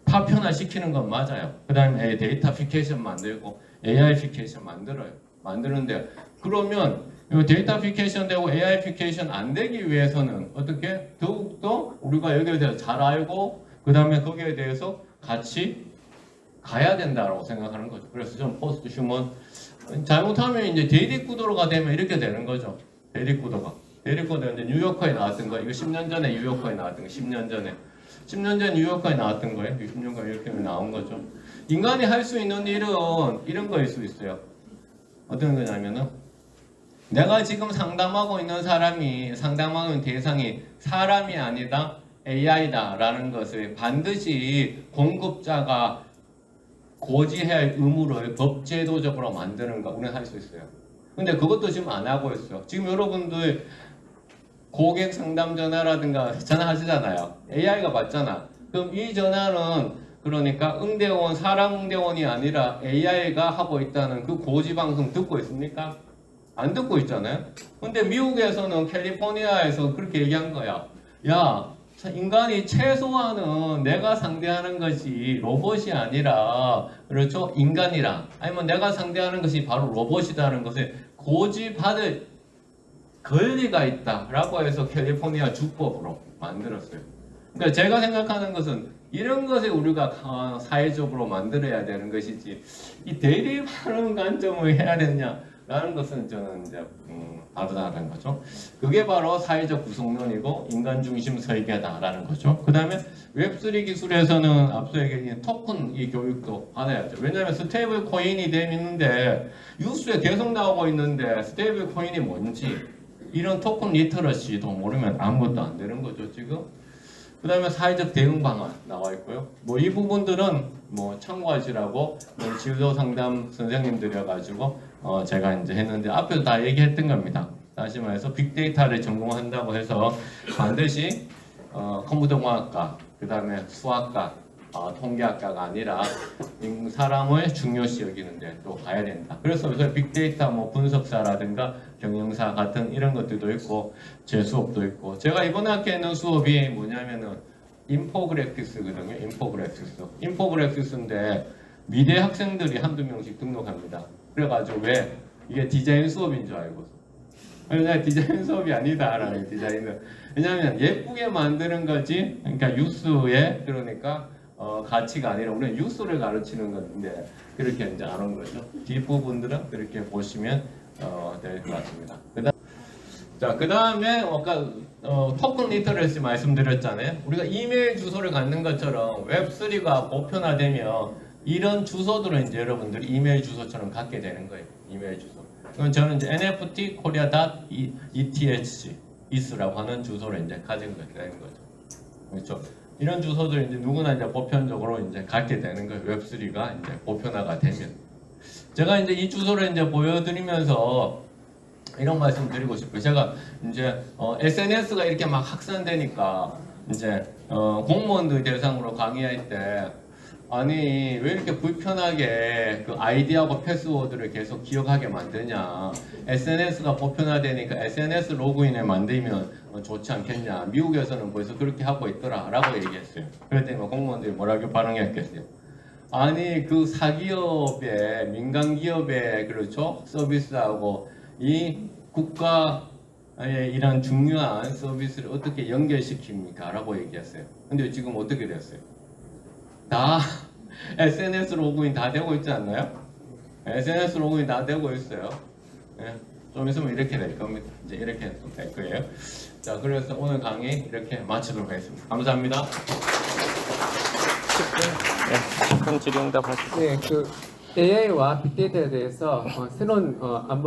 파편화시키는 건 맞아요. 그 다음에 데이터피케이션 만들고 AI피케이션 만드는데 그러면 데이터피케이션 되고 AI피케이션 안 되기 위해서는 어떻게 더욱더 우리가 여기에 대해서 잘 알고 그 다음에 거기에 대해서 같이 가야 된다고 생각하는 거죠. 그래서 좀 포스트 휴먼 잘못하면 이제 대립구도가 되면 이렇게 되는 거죠. 대립구도가 이제 뉴요커에 나왔던 거 이거 10년 전에 뉴요커에 나왔던 거 10년 전에 뉴요커에 나왔던 거예요. 60년 전에 이렇게 나온 거죠. 인간이 할 수 있는 일은 이런 거일 수 있어요. 어떤 거냐면은 내가 지금 상담하고 있는 상담하고 있는 대상이 사람이 아니다 AI다 라는 것을 반드시 공급자가 고지해야 할 의무를 법제도적으로 만드는 거 우리는 할 수 있어요. 근데 그것도 지금 안 하고 있어요. 지금 여러분들 고객 상담 전화라든가 전화하시잖아요. AI가 받잖아. 그럼 이 전화는 그러니까 사람 응대원이 아니라 AI가 하고 있다는 그 고지 방송 듣고 있습니까? 안 듣고 있잖아요. 근데 미국에서는 캘리포니아에서 그렇게 얘기한 거야. 야, 인간이 최소한은 내가 상대하는 것이 로봇이 아니라 그렇죠? 인간이라 아니면 내가 상대하는 것이 바로 로봇이라는 것을 고지받을 권리가 있다라고 해서 캘리포니아 주법으로 만들었어요. 그러니까 제가 생각하는 것은 이런 것을 우리가 사회적으로 만들어야 되는 것이지 이 대립하는 관점을 해야 되느냐라는 것은 저는 이제 다르다는 거죠. 그게 바로 사회적 구성론이고 인간 중심 설계다라는 거죠. 그 다음에 웹3 기술에서는 앞서 얘기한 토큰 이 교육도 받아야죠. 왜냐하면 스테이블 코인이 되는데 뉴스에 계속 나오고 있는데 스테이블 코인이 뭔지 이런 토큰 리터러시도 모르면 아무것도 안 되는 거죠 지금. 그 다음에 사회적 대응 방안 나와 있고요. 뭐 이 부분들은 뭐 참고하시라고 지도 상담 선생님들이어가지고 제가 이제 했는데 앞에서 다 얘기했던 겁니다. 다시 말해서 빅데이터를 전공한다고 해서 반드시 컴퓨터공학과, 그 다음에 수학과, 통계학과가 아니라 사람을 중요시 여기는데 또 가야 된다. 그래서 요새 빅데이터 뭐 분석사라든가 경영사 같은 이런 것들도 있고 제 수업도 있고 제가 이번 학기에 있는 수업이 뭐냐면은 인포그래픽스거든요. 인포그래픽스인데 미대 학생들이 한두 명씩 등록합니다. 그래가지고 왜 이게 디자인 수업인 줄 알고서 내가 디자인 수업이 아니다라는 디자인은 왜냐하면 예쁘게 만드는 거지 그러니까 뉴스에 그러니까 가치가 아니라 우리는 뉴스를 가르치는 건데 그렇게 이제 안 온 거죠. 뒷부분들은 그렇게 보시면 될 것 같습니다. 그 다음에 아까 토큰 리터러시 말씀드렸잖아요. 우리가 이메일 주소를 갖는 것처럼 웹3가 보편화되면 이런 주소들은 이제 여러분들이 이메일 주소처럼 갖게 되는 거예요. 이메일 주소. 그럼 저는 이제 nft korea.eth is라고 하는 주소를 이제 가진 되는 거죠. 그렇죠? 이런 주소들 이제 누구나 이제 보편적으로 이제 갖게 되는 거예요. 웹3가 이제 보편화가 되면. 제가 이제 이 주소를 이제 보여드리면서 이런 말씀 드리고 싶어요. 제가 이제 SNS가 이렇게 막 확산되니까 이제 공무원들 대상으로 강의할 때 아니 왜 이렇게 불편하게 그 아이디하고 패스워드를 계속 기억하게 만드냐. SNS가 보편화되니까 SNS 로그인에 만들면 좋지 않겠냐. 미국에서는 벌써 그렇게 하고 있더라 라고 얘기했어요. 그랬더니 공무원들이 뭐라고 반응했겠어요. 아니 그 사기업에 민간기업에 그렇죠 서비스하고 이 국가의 이런 중요한 서비스를 어떻게 연결시킵니까? 라고 얘기했어요. 근데 지금 어떻게 됐어요? 다 SNS 로그인 다 되고 있지 않나요? SNS 로그인 다 되고 있어요. 예, 좀 있으면 이렇게 될 겁니다. 이제 이렇게 될 거예요. 자, 그래서 오늘 강의 이렇게 마치도록 하겠습니다. 감사합니다. 10분 질의응답 하시죠. 네, 그 AI와 빅데이터에 대해서 새로운 안보